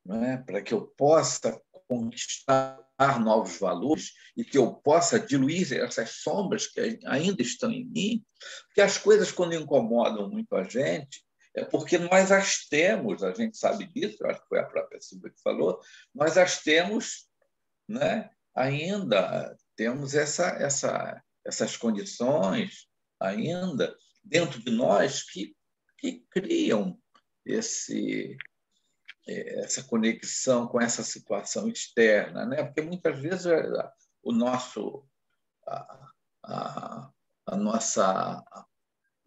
não é? Para que eu possa conquistar novos valores e que eu possa diluir essas sombras que ainda estão em mim, porque as coisas, quando incomodam muito a gente, é porque nós as temos, a gente sabe disso, acho que foi a própria Silvia que falou, nós as temos, né? Ainda temos essas condições ainda dentro de nós que criam essa conexão com essa situação externa, né? Porque muitas vezes o nosso nossa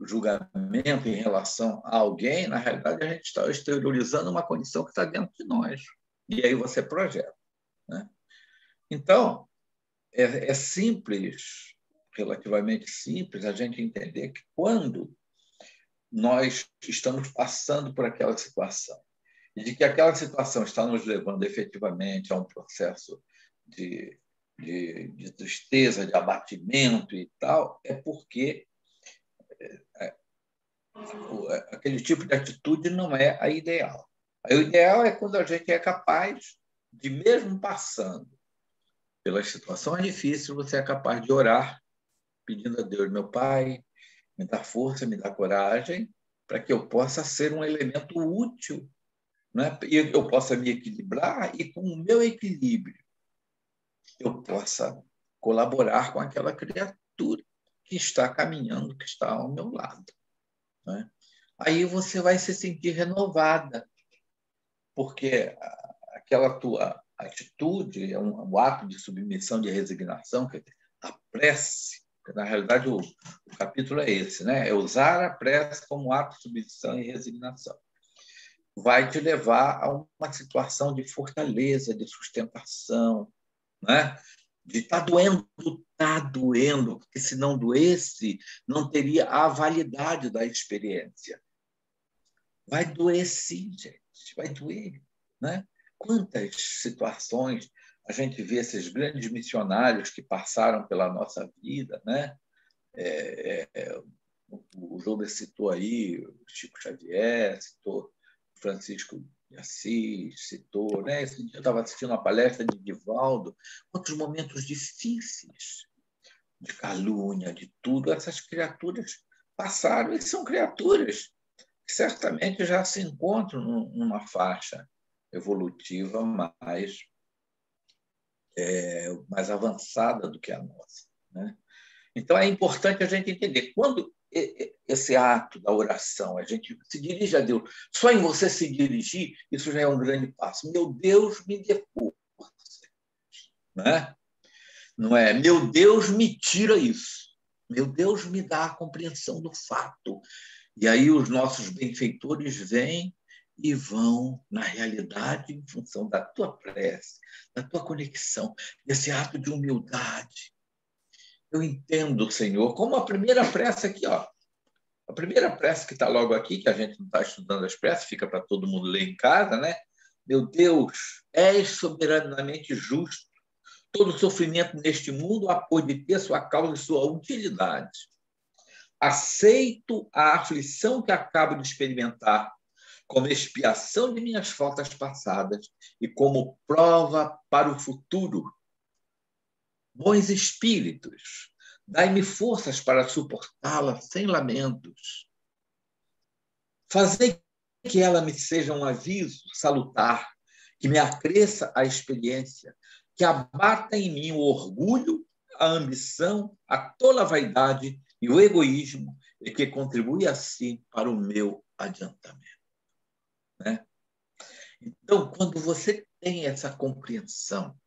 julgamento em relação a alguém, na realidade, a gente está exteriorizando uma condição que está dentro de nós. E aí você projeta, né? Então, é simples, relativamente simples, a gente entender que quando nós estamos passando por aquela situação e de que aquela situação está nos levando efetivamente a um processo de tristeza, de abatimento e tal, é porque aquele tipo de atitude não é a ideal. O ideal é quando a gente é capaz de, mesmo passando pelas situações difíceis, você é capaz de orar, pedindo a Deus, meu Pai, me dá força, me dá coragem, para que eu possa ser um elemento útil, né? E eu possa me equilibrar e, com o meu equilíbrio, eu possa colaborar com aquela criatura que está caminhando, que está ao meu lado, né? Aí você vai se sentir renovada, porque aquela tua atitude é um ato de submissão, de resignação, quer dizer, a prece, na realidade o capítulo é esse, né? É usar a prece como ato de submissão e resignação. Vai te levar a uma situação de fortaleza, de sustentação, né? De está doendo, porque se não doesse, não teria a validade da experiência. Vai doer sim, gente, vai doer, né? Quantas situações a gente vê esses grandes missionários que passaram pela nossa vida, né? O João citou aí o Chico Xavier, citou Francisco de Assis, citou, né? Esse dia eu estava assistindo uma palestra de Divaldo, quantos momentos difíceis de calúnia, de tudo, essas criaturas passaram, e são criaturas que certamente já se encontram numa faixa evolutiva mais avançada do que a nossa, né? Então, é importante a gente entender, quando esse ato da oração, a gente se dirige a Deus, só em você se dirigir, isso já é um grande passo. Meu Deus, me dê força, né? Não é, meu Deus, me tira isso. Meu Deus, me dá a compreensão do fato. E aí os nossos benfeitores vêm e vão, na realidade, em função da tua prece, da tua conexão, desse ato de humildade. Eu entendo, Senhor, como a primeira prece aqui, ó. A primeira prece que está logo aqui, que a gente não está estudando as preces, fica para todo mundo ler em casa, né? Meu Deus, és soberanamente justo. Todo sofrimento neste mundo há de ter sua causa e sua utilidade. Aceito a aflição que acabo de experimentar como expiação de minhas faltas passadas e como prova para o futuro. Bons espíritos, dai-me forças para suportá-la sem lamentos. Fazei que ela me seja um aviso salutar, que me acresça a experiência, que abata em mim o orgulho, a ambição, a tola vaidade e o egoísmo, e que contribui assim para o meu adiantamento, né? Então, quando você tem essa compreensão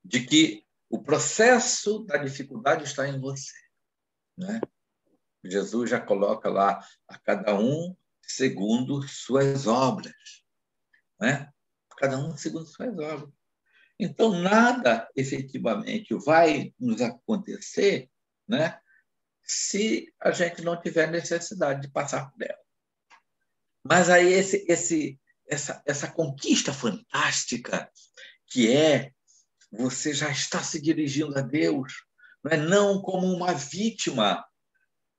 de que o processo da dificuldade está em você, né? Jesus já coloca lá a cada um segundo suas obras, né? Cada um segundo suas obras. Então, nada efetivamente vai nos acontecer, né, se a gente não tiver necessidade de passar por ela. Mas aí essa conquista fantástica que você já está se dirigindo a Deus, não como uma vítima,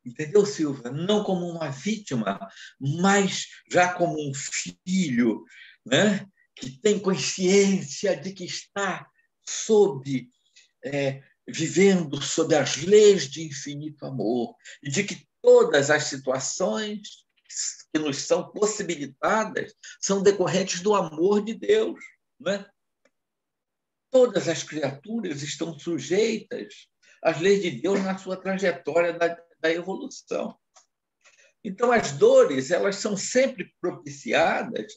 entendeu, Silvia? Não como uma vítima, mas já como um filho, que tem consciência de que está vivendo sob as leis de infinito amor e de que todas as situações que nos são possibilitadas são decorrentes do amor de Deus, Todas as criaturas estão sujeitas às leis de Deus na sua trajetória da evolução. Então, as dores, elas são sempre propiciadas,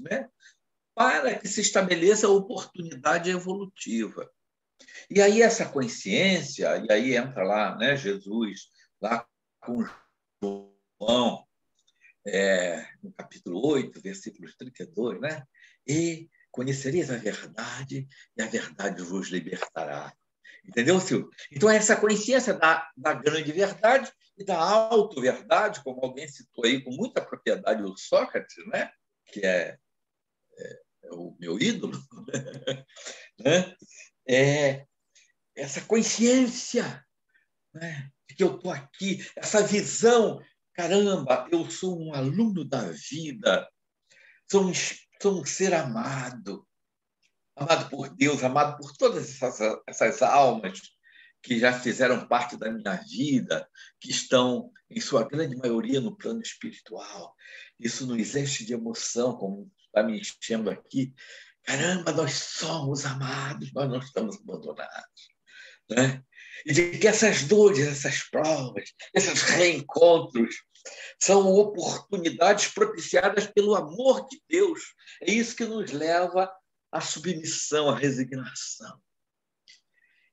para que se estabeleça a oportunidade evolutiva. E aí essa consciência, e aí entra lá, Jesus, lá com João, no capítulo 8, versículos 32, E conhecereis a verdade, e a verdade vos libertará. Entendeu, Silvio? Então, essa consciência da grande verdade e da auto-verdade, como alguém citou aí com muita propriedade o Sócrates, que é o meu ídolo, essa consciência de que eu estou aqui, essa visão, caramba, eu sou um aluno da vida, sou um ser amado por Deus, amado por todas essas almas que já fizeram parte da minha vida, que estão, em sua grande maioria, no plano espiritual. Isso nos enche de emoção, como está me enchendo aqui. Caramba, nós somos amados, nós não estamos abandonados. E de que essas dores, essas provas, esses reencontros são oportunidades propiciadas pelo amor de Deus. É isso que nos leva à submissão, à resignação.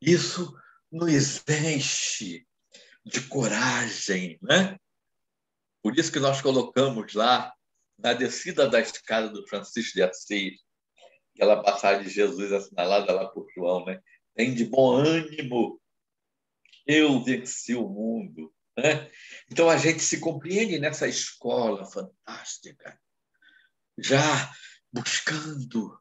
Isso nos enche de coragem, Por isso que nós colocamos lá, na descida da escada do Francisco de Assis, aquela passagem de Jesus assinalada lá por João, Tem de bom ânimo, eu venci o mundo. Então, a gente se compreende nessa escola fantástica, já buscando,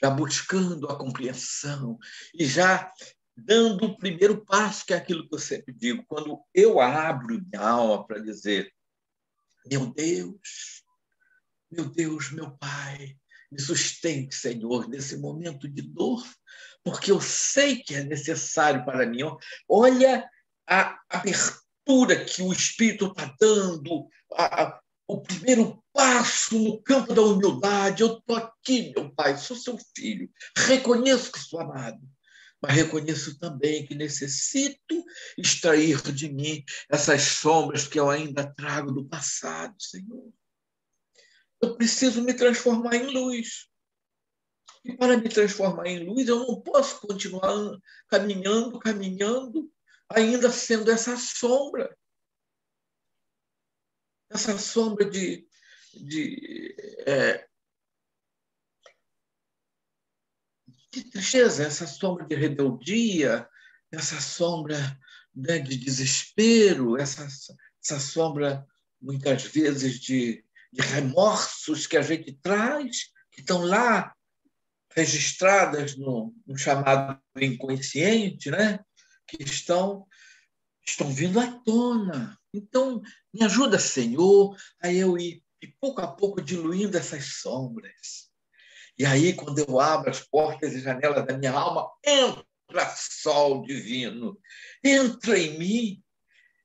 já buscando a compreensão e já dando o primeiro passo, que é aquilo que eu sempre digo, quando eu abro minha alma para dizer, meu Deus, meu Pai, me sustente, Senhor, nesse momento de dor, porque eu sei que é necessário para mim. Olha a abertura que o Espírito está dando, o primeiro passo no campo da humildade. Eu estou aqui, meu Pai, sou seu filho, reconheço que sou amado, mas reconheço também que necessito extrair de mim essas sombras que eu ainda trago do passado, Senhor. Eu preciso me transformar em luz. E para me transformar em luz, eu não posso continuar caminhando, ainda sendo essa sombra de tristeza, essa sombra de rebeldia, essa sombra de desespero, essa sombra, muitas vezes, de remorsos que a gente traz, que estão lá registradas no chamado inconsciente, que estão vindo à tona. Então, me ajuda, Senhor, a eu ir, pouco a pouco, diluindo essas sombras. E aí, quando eu abro as portas e janelas da minha alma, entra sol divino, entra em mim.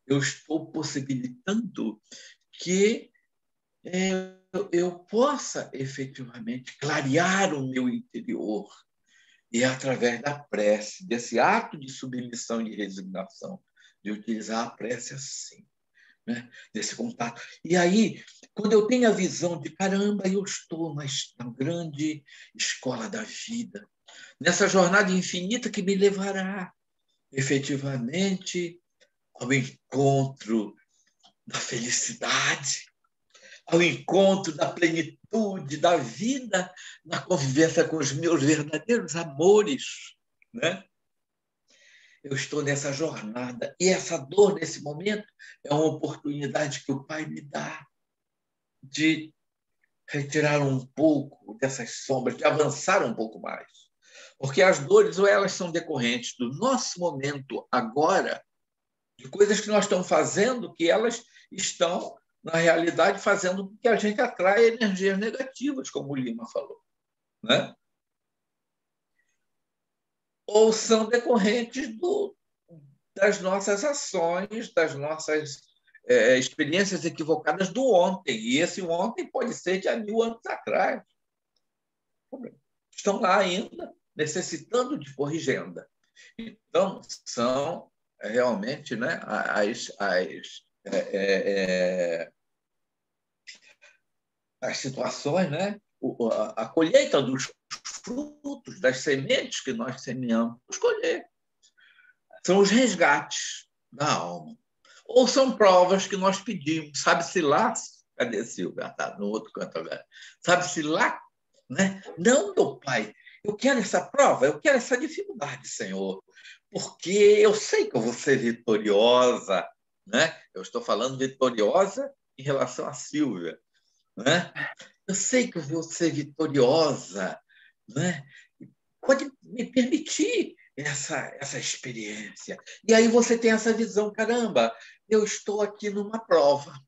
Eu estou possibilitando que eu possa efetivamente clarear o meu interior. E através da prece, desse ato de submissão e de resignação, de utilizar a prece assim, desse contato. E aí, quando eu tenho a visão de, caramba, eu estou na grande escola da vida, nessa jornada infinita que me levará efetivamente ao encontro da felicidade, ao encontro da plenitude da vida, na convivência com os meus verdadeiros amores, Eu estou nessa jornada. E essa dor, nesse momento, é uma oportunidade que o Pai me dá de retirar um pouco dessas sombras, de avançar um pouco mais. Porque as dores, ou elas são decorrentes do nosso momento agora, de coisas que nós estamos fazendo, que elas estão, na realidade, fazendo com que a gente atraia energias negativas, como o Lima falou, né? Ou são decorrentes das nossas ações, das nossas experiências equivocadas do ontem. E esse ontem pode ser de há 1000 anos atrás. Estão lá ainda, necessitando de corrigenda. Então, são realmente, né, as situações, né, a colheita dos frutos, das sementes que nós semeamos, escolher. São os resgates da alma. Ou são provas que nós pedimos. Sabe-se lá... Cadê Silvia? Está no outro canto agora. Sabe-se lá, né? Não, meu pai, eu quero essa prova, eu quero essa dificuldade, Senhor, porque eu sei que eu vou ser vitoriosa, né? Eu estou falando vitoriosa em relação a Silvia, né? Eu sei que eu vou ser vitoriosa, né? Pode me permitir essa experiência. E aí você tem essa visão, caramba, eu estou aqui numa prova,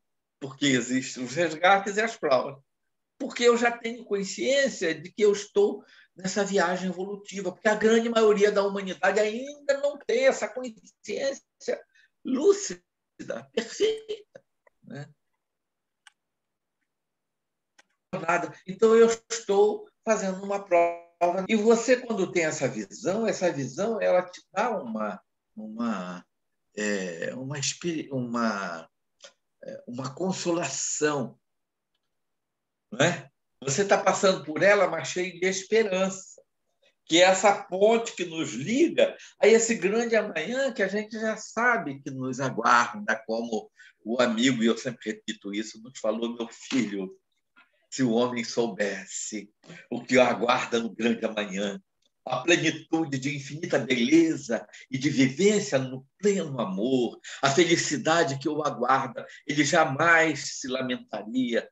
porque existem os resgates e as provas. Porque eu já tenho consciência de que eu estou nessa viagem evolutiva, porque a grande maioria da humanidade ainda não tem essa consciência lúcida, perfeita, né? Então, eu estou fazendo uma prova. E você, quando tem essa visão ela te dá uma consolação, não é? Você está passando por ela, mas cheio de esperança, que é essa ponte que nos liga a esse grande amanhã que a gente já sabe que nos aguarda, como o amigo, e eu sempre repito isso, nos falou, meu filho, se o homem soubesse o que o aguarda no grande amanhã, a plenitude de infinita beleza e de vivência no pleno amor, a felicidade que o aguarda, ele jamais se lamentaria.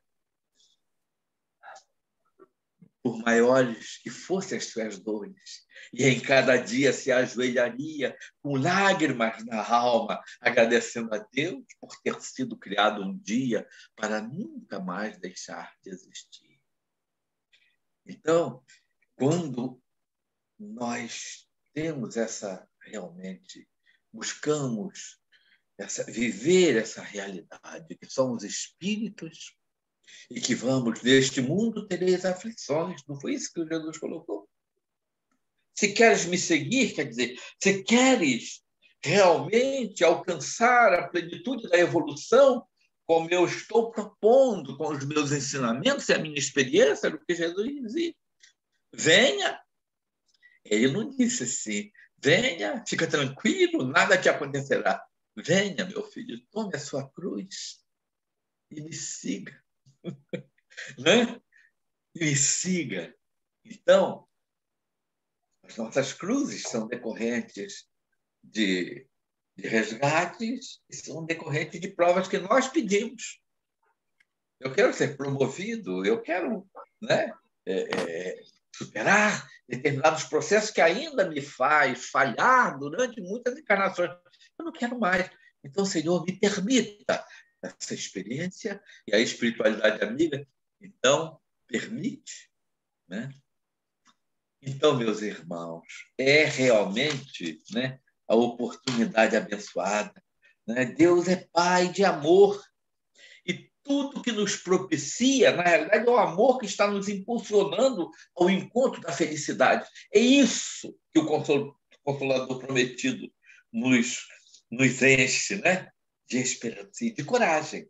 Por maiores que fossem as suas dores, e em cada dia se ajoelharia com lágrimas na alma, agradecendo a Deus por ter sido criado um dia para nunca mais deixar de existir. Então, quando nós temos realmente, buscamos viver essa realidade, que somos espíritos, e que vamos, neste mundo tereis aflições. Não foi isso que Jesus colocou? Se queres me seguir, quer dizer, se queres realmente alcançar a plenitude da evolução, como eu estou propondo com os meus ensinamentos e a minha experiência, do que Jesus dizia, venha. Ele não disse assim, venha, fica tranquilo, nada te acontecerá. Venha, meu filho, tome a sua cruz e me siga. Né? Me siga. Então, as nossas cruzes são decorrentes de resgates e são decorrentes de provas que nós pedimos. Eu quero ser promovido, eu quero, né, superar determinados processos que ainda me faz falhar durante muitas encarnações. Eu não quero mais. Então, Senhor, me permita essa experiência e a espiritualidade amiga. Então, permite, né? Então, meus irmãos, é realmente, né, a oportunidade abençoada, né? Deus é Pai de amor e tudo que nos propicia, na realidade, é o amor que está nos impulsionando ao encontro da felicidade. É isso que o Consolador prometido nos enche, né, de esperança e de coragem.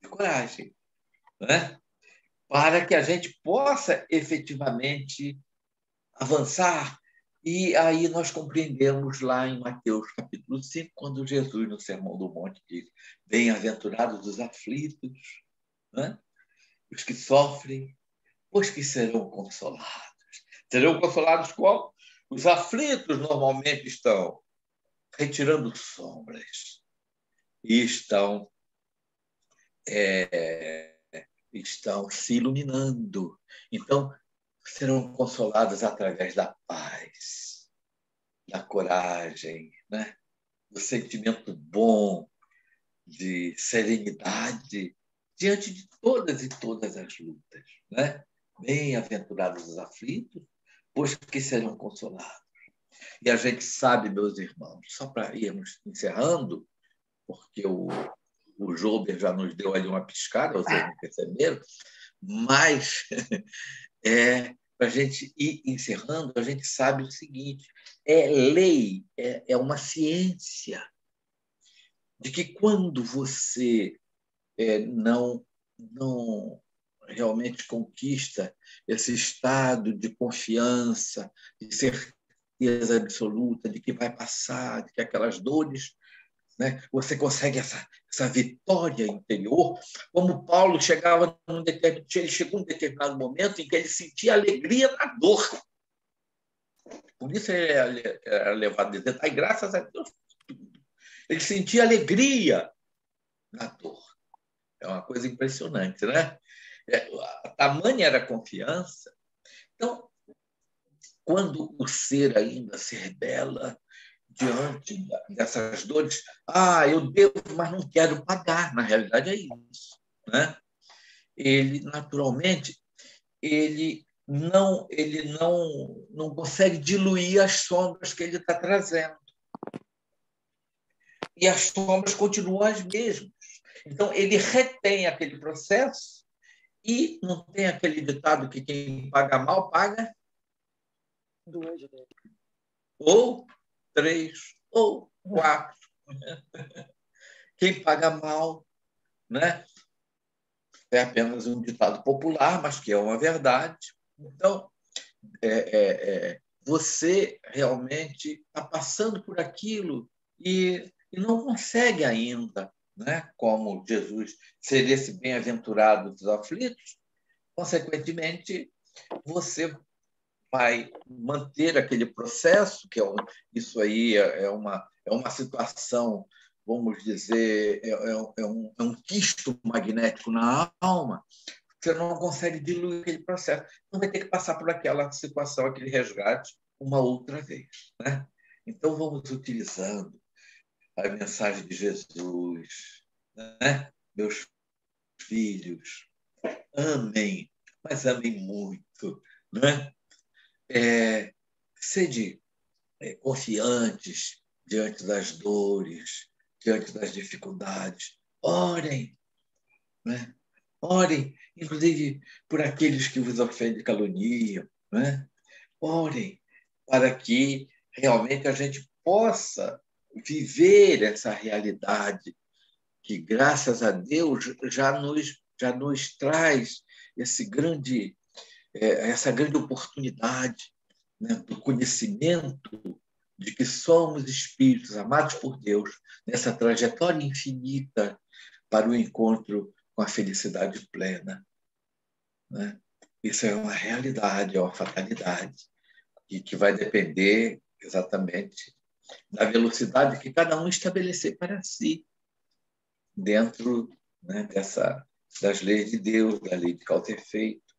De coragem, né? Para que a gente possa efetivamente avançar. E aí nós compreendemos lá em Mateus capítulo 5, quando Jesus, no Sermão do Monte, diz: bem-aventurados os aflitos, né? Os que sofrem, pois que serão consolados. Serão consolados como? Os aflitos normalmente estão retirando sombras e estão se iluminando. Então, serão consolados através da paz, da coragem, né? Do sentimento bom, de serenidade diante de todas e todas as lutas, né? Bem-aventurados os aflitos, pois que serão consolados. E a gente sabe, meus irmãos, só para irmos encerrando, porque o Jober já nos deu ali uma piscada, vocês não perceberam, mas para a gente ir encerrando, a gente sabe o seguinte, é lei, é uma ciência, de que quando você não realmente conquista esse estado de confiança, de certeza absoluta de que vai passar, de que aquelas dores, né, você consegue essa vitória interior, como Paulo ele chegou num determinado momento em que ele sentia alegria na dor. Por isso ele era levado a dizer, ai, graças a Deus, ele sentia alegria na dor. É uma coisa impressionante, né? A tamanha era a confiança. Então, quando o ser ainda se rebela diante dessas dores, eu devo, mas não quero pagar. Na realidade é isso, né? Ele, naturalmente, ele não consegue diluir as sombras que ele está trazendo. E as sombras continuam as mesmas. Então, ele retém aquele processo e não tem aquele ditado que quem paga mal, paga 2 vezes. Ou 3, ou 4. Quem paga mal, né? É apenas um ditado popular, mas que é uma verdade. Então, você realmente está passando por aquilo e não consegue ainda, né? Como Jesus ser esse bem-aventurado dos aflitos, consequentemente, você vai manter aquele processo, que isso aí é uma situação, vamos dizer, é um quisto magnético na alma, você não consegue diluir aquele processo. Então, vai ter que passar por aquela situação, aquele resgate, uma outra vez, né? Então, vamos utilizando a mensagem de Jesus, né? Meus filhos, amem, mas amem muito, né? Sede confiantes diante das dores, diante das dificuldades. Orem, né? Orem, inclusive por aqueles que vos ofendem e caluniam, né? Orem para que realmente a gente possa viver essa realidade que, graças a Deus, já nos traz essa grande oportunidade, né, do conhecimento de que somos espíritos amados por Deus nessa trajetória infinita para o encontro com a felicidade plena, né? Isso é uma realidade, é uma fatalidade, e que vai depender exatamente da velocidade que cada um estabelecer para si, dentro, né, das leis de Deus, da lei de causa e efeito.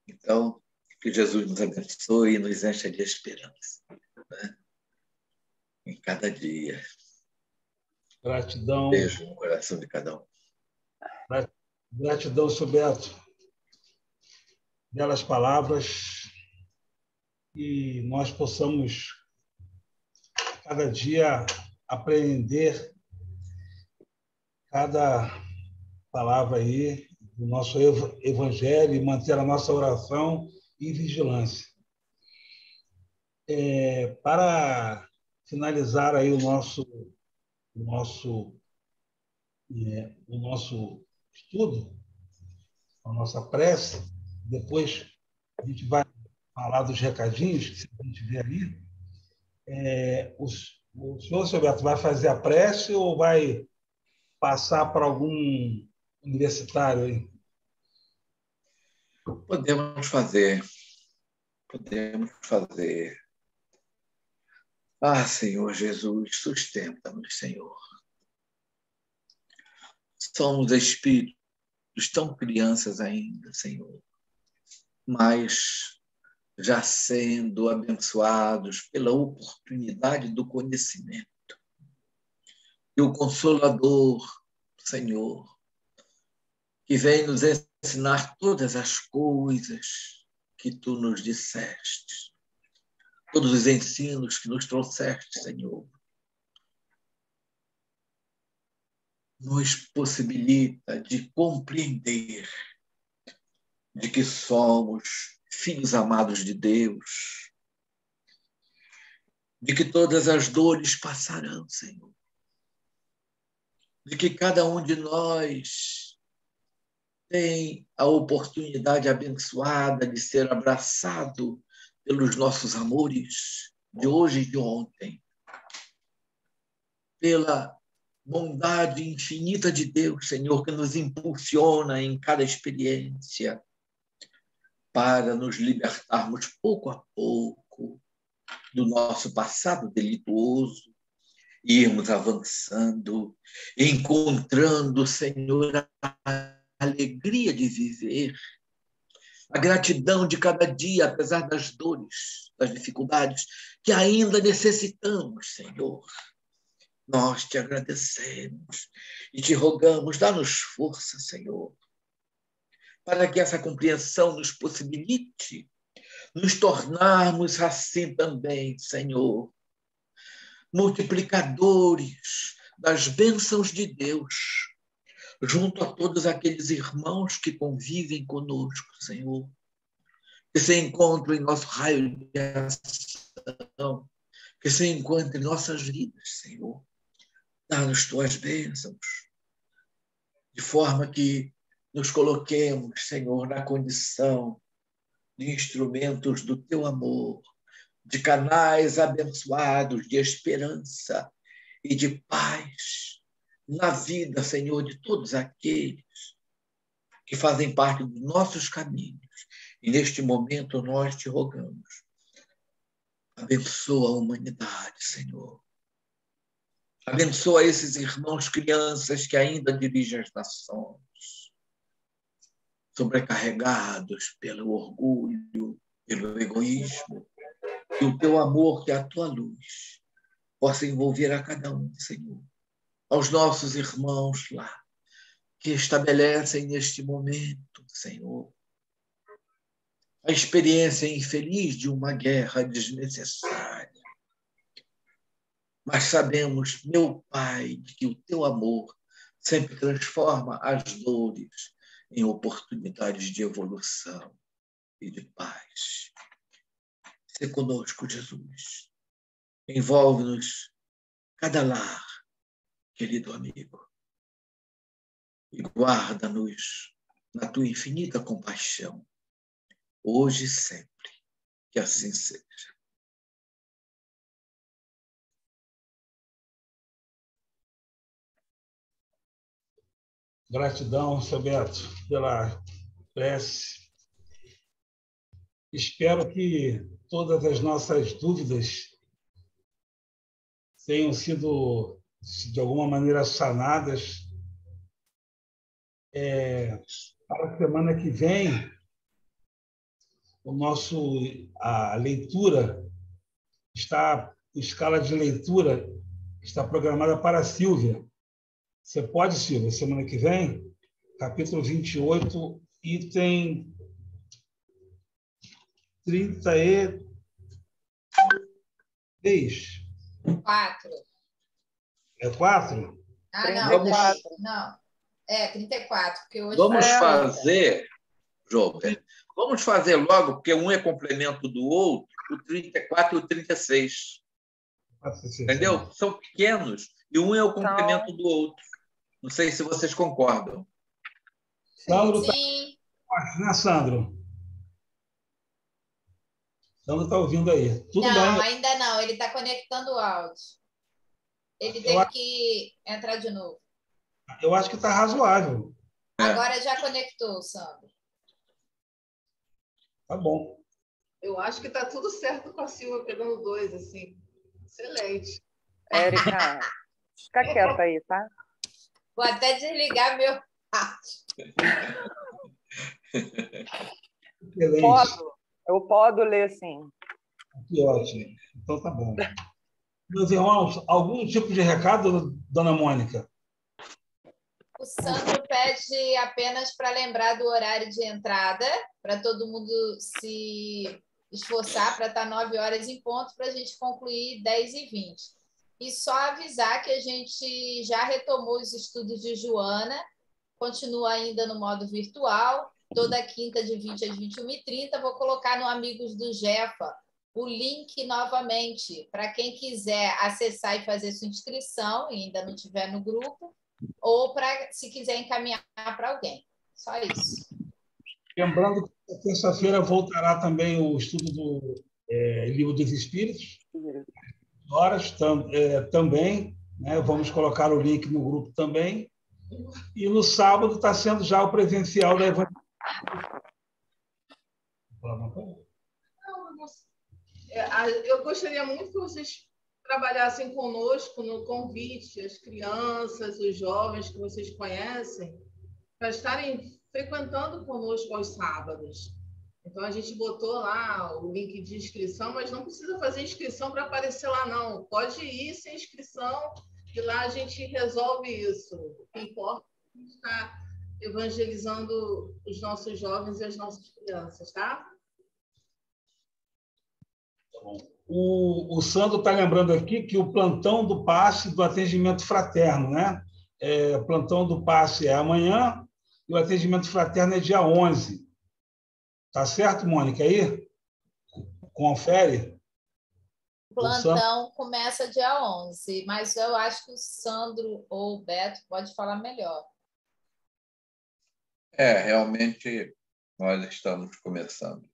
Então, que Jesus nos abençoe e nos encha de esperança, né? Em cada dia. Gratidão. Um beijo no coração de cada um. Gratidão, Subeto. Belas palavras. E nós possamos, cada dia, aprender cada palavra aí do nosso evangelho e manter a nossa oração e vigilância. Para finalizar aí o nosso estudo, a nossa prece, depois a gente vai falar dos recadinhos que a gente vê ali. O senhor, seu Beto, vai fazer a prece ou vai passar para algum universitário aí? Podemos fazer. Senhor Jesus, sustenta-nos, Senhor. Somos espíritos tão crianças ainda, Senhor, mas já sendo abençoados pela oportunidade do conhecimento. E o Consolador, Senhor, que vem nos ensinar todas as coisas que tu nos disseste, todos os ensinos que nos trouxeste, Senhor, nos possibilita de compreender de que somos filhos amados de Deus, de que todas as dores passarão, Senhor, de que cada um de nós tem a oportunidade abençoada de ser abraçado pelos nossos amores de hoje e de ontem, pela bondade infinita de Deus, Senhor, que nos impulsiona em cada experiência para nos libertarmos pouco a pouco do nosso passado delituoso e irmos avançando, encontrando, Senhor, a alegria de viver, a gratidão de cada dia, apesar das dores, das dificuldades que ainda necessitamos, Senhor. Nós te agradecemos e te rogamos, dá-nos força, Senhor, para que essa compreensão nos possibilite nos tornarmos assim também, Senhor, multiplicadores das bênçãos de Deus, junto a todos aqueles irmãos que convivem conosco, Senhor, que se encontram em nosso raio de ação, que se encontram em nossas vidas, Senhor. Dá-nos tuas bênçãos, de forma que nos coloquemos, Senhor, na condição de instrumentos do teu amor, de canais abençoados de esperança e de paz na vida, Senhor, de todos aqueles que fazem parte dos nossos caminhos. E neste momento nós te rogamos, abençoa a humanidade, Senhor. Abençoa esses irmãos crianças que ainda dirigem as nações, sobrecarregados pelo orgulho, pelo egoísmo, que o teu amor, que a tua luz possa envolver a cada um, Senhor. Aos nossos irmãos lá, que estabelecem neste momento, Senhor, a experiência infeliz de uma guerra desnecessária. Mas sabemos, meu Pai, que o teu amor sempre transforma as dores em oportunidades de evolução e de paz. Se conosco, Jesus. Envolve-nos cada lar, querido amigo, e guarda-nos na tua infinita compaixão, hoje e sempre. Que assim seja. Gratidão, seu Beto, pela prece. Espero que todas as nossas dúvidas tenham sido, de alguma maneira, sanadas. Para a semana que vem, a leitura está, a escala de leitura está programada para a Silvia. Você pode, Silvia, semana que vem, capítulo 28, item 33. 4. É 4? Ah, não. 34. Não. É, 34. Porque hoje vamos fazer, João, vamos fazer logo, porque um é complemento do outro, o 34 e o 36. Entendeu? São pequenos e um é o complemento do outro. Não sei se vocês concordam. Sandro está. Sim. Né, Sandro? Sandro está ouvindo aí. Tudo não, bem? Ainda não. Ele está conectando o áudio. Ele tem que entrar de novo. Eu acho que está razoável. Agora já conectou, Sandro. Tá bom. Eu acho que está tudo certo com a Silvia pegando 2, assim. Excelente. Érica, fica quieta aí, tá? Vou até desligar meu áudio. Posso? Eu posso ler, sim. Que ótimo. Então tá bom. Meus irmãos, algum tipo de recado, dona Mônica? O Sandro pede apenas para lembrar do horário de entrada, para todo mundo se esforçar para estar 9 horas em ponto, para a gente concluir 10h20. E só avisar que a gente já retomou os estudos de Joana, continua ainda no modo virtual, toda quinta de 20 às 21h30. Vou colocar no Amigos do Jefa o link novamente, para quem quiser acessar e fazer sua inscrição, e ainda não estiver no grupo, ou para, se quiser, encaminhar para alguém. Só isso. Lembrando que terça-feira voltará também o estudo do Livro dos Espíritos. Horas também, né? Vamos colocar o link no grupo também. E no sábado está sendo já o presencial da evangelização. Eu gostaria muito que vocês trabalhassem conosco no convite, as crianças, os jovens que vocês conhecem, para estarem frequentando conosco aos sábados. Então, a gente botou lá o link de inscrição, mas não precisa fazer inscrição para aparecer lá, não. Pode ir sem inscrição, e lá a gente resolve isso. O que importa é estar evangelizando os nossos jovens e as nossas crianças, tá? O Sandro está lembrando aqui que o plantão do passe do atendimento fraterno, né? O plantão do passe é amanhã e o atendimento fraterno é dia 11. Tá certo, Mônica? Aí? Confere. O plantão começa dia 11, mas eu acho que o Sandro ou o Beto pode falar melhor. Realmente nós estamos começando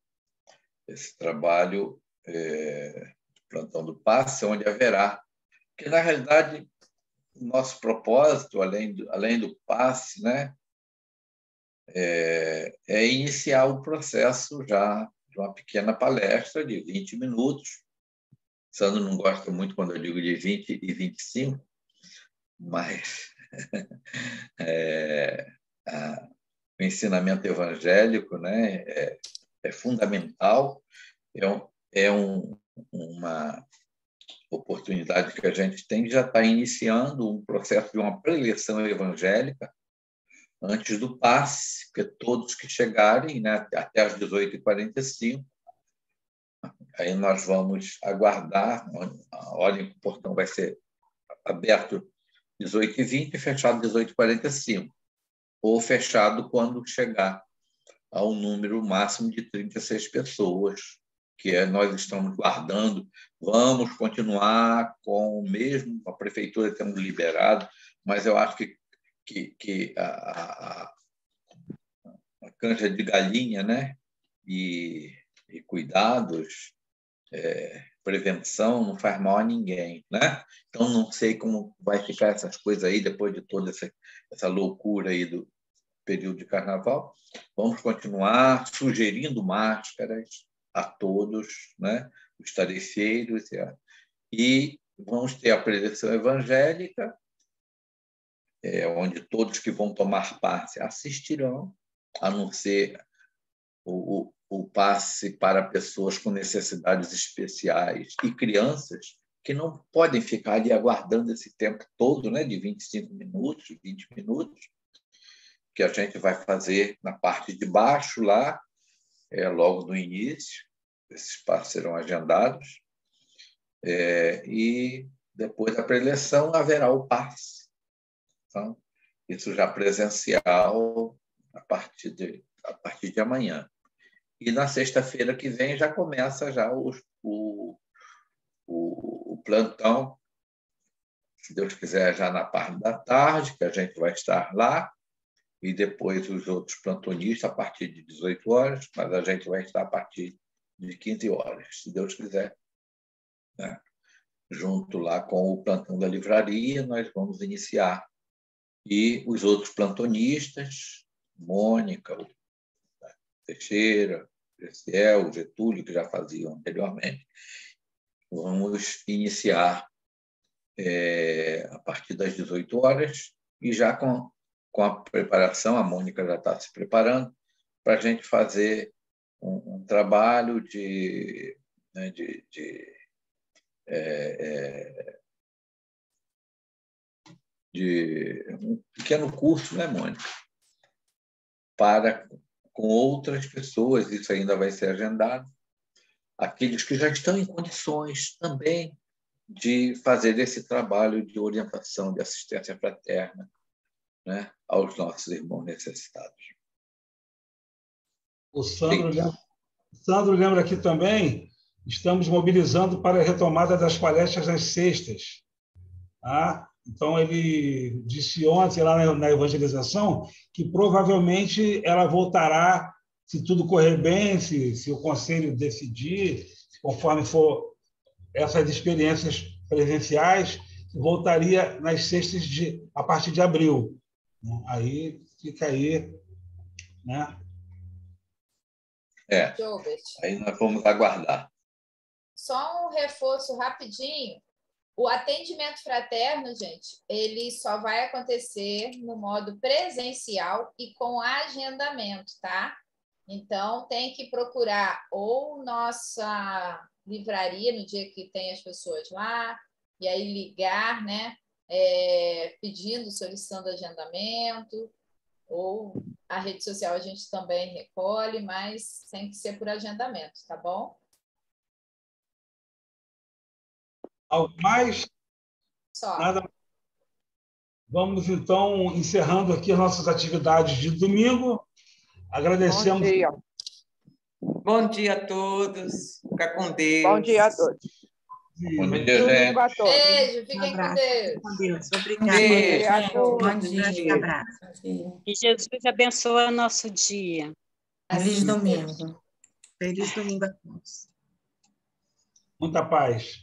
esse trabalho de plantão do passe, onde haverá, porque na realidade o nosso propósito, além do passe, né, é iniciar o processo já de uma pequena palestra de 20 minutos. Sandro não gosta muito quando eu digo de 20 e 25, mas o ensinamento evangélico, né, é fundamental, uma oportunidade que a gente tem, já está iniciando um processo de uma preleção evangélica antes do passe, porque todos que chegarem, né, até às 18h45, aí nós vamos aguardar, a hora em que o portão vai ser aberto 18h20 e fechado 18h45, ou fechado quando chegar ao número máximo de 36 pessoas, que nós estamos guardando. Vamos continuar com o mesmo, a prefeitura tendo liberado, mas eu acho que a canja de galinha, né, e cuidados, prevenção não faz mal a ninguém, né? Então não sei como vai ficar essas coisas aí depois de toda essa loucura aí do período de carnaval. Vamos continuar sugerindo máscaras a todos, né, os tarefeiros, e vamos ter a preleção evangélica, onde todos que vão tomar parte assistirão, a não ser o passe para pessoas com necessidades especiais e crianças que não podem ficar ali aguardando esse tempo todo, né, de 25 minutos, 20 minutos, que a gente vai fazer na parte de baixo lá, logo no início. Esses passos serão agendados. E depois da preleção haverá o passe. Então, isso já presencial a partir de amanhã. E na sexta-feira que vem já começa já o plantão, se Deus quiser, já na parte da tarde, que a gente vai estar lá, e depois os outros plantonistas a partir de 18 horas, mas a gente vai estar a partir de 15 horas, se Deus quiser, né? Junto lá com o plantão da livraria, nós vamos iniciar. E os outros plantonistas, Mônica, o Teixeira, o Getúlio, que já faziam anteriormente, vamos iniciar a partir das 18 horas, e já com a preparação, a Mônica já está se preparando para a gente fazer um trabalho de um pequeno curso, né, Mônica? Com outras pessoas, isso ainda vai ser agendado, aqueles que já estão em condições também de fazer esse trabalho de orientação, de assistência fraterna, né, aos nossos irmãos necessitados. O Sandro lembra aqui também, estamos mobilizando para a retomada das palestras nas sextas. Tá? Então, ele disse ontem, lá na evangelização, que provavelmente ela voltará, se tudo correr bem, se o conselho decidir, conforme for essas experiências presenciais, voltaria nas sextas a partir de abril. Aí fica aí, né? Aí nós vamos aguardar. Só um reforço rapidinho. O atendimento fraterno, gente, ele só vai acontecer no modo presencial e com agendamento, tá? Então, tem que procurar ou nossa livraria no dia que tem as pessoas lá, e aí ligar, né? Solicitando agendamento, ou a rede social a gente também recolhe, mas tem que ser por agendamento, tá bom? Algo mais? Só. Nada. Vamos, então, encerrando aqui as nossas atividades de domingo. Agradecemos. Bom dia. Bom dia a todos. Fica com Deus. Bom dia a todos. Bom dia, gente. A todos. Beijo, fiquem com Deus. Com Deus. Obrigada. Beijo. Bom dia. Abraço. Que Jesus abençoe o nosso dia. Feliz domingo. Feliz domingo a todos. Muita paz.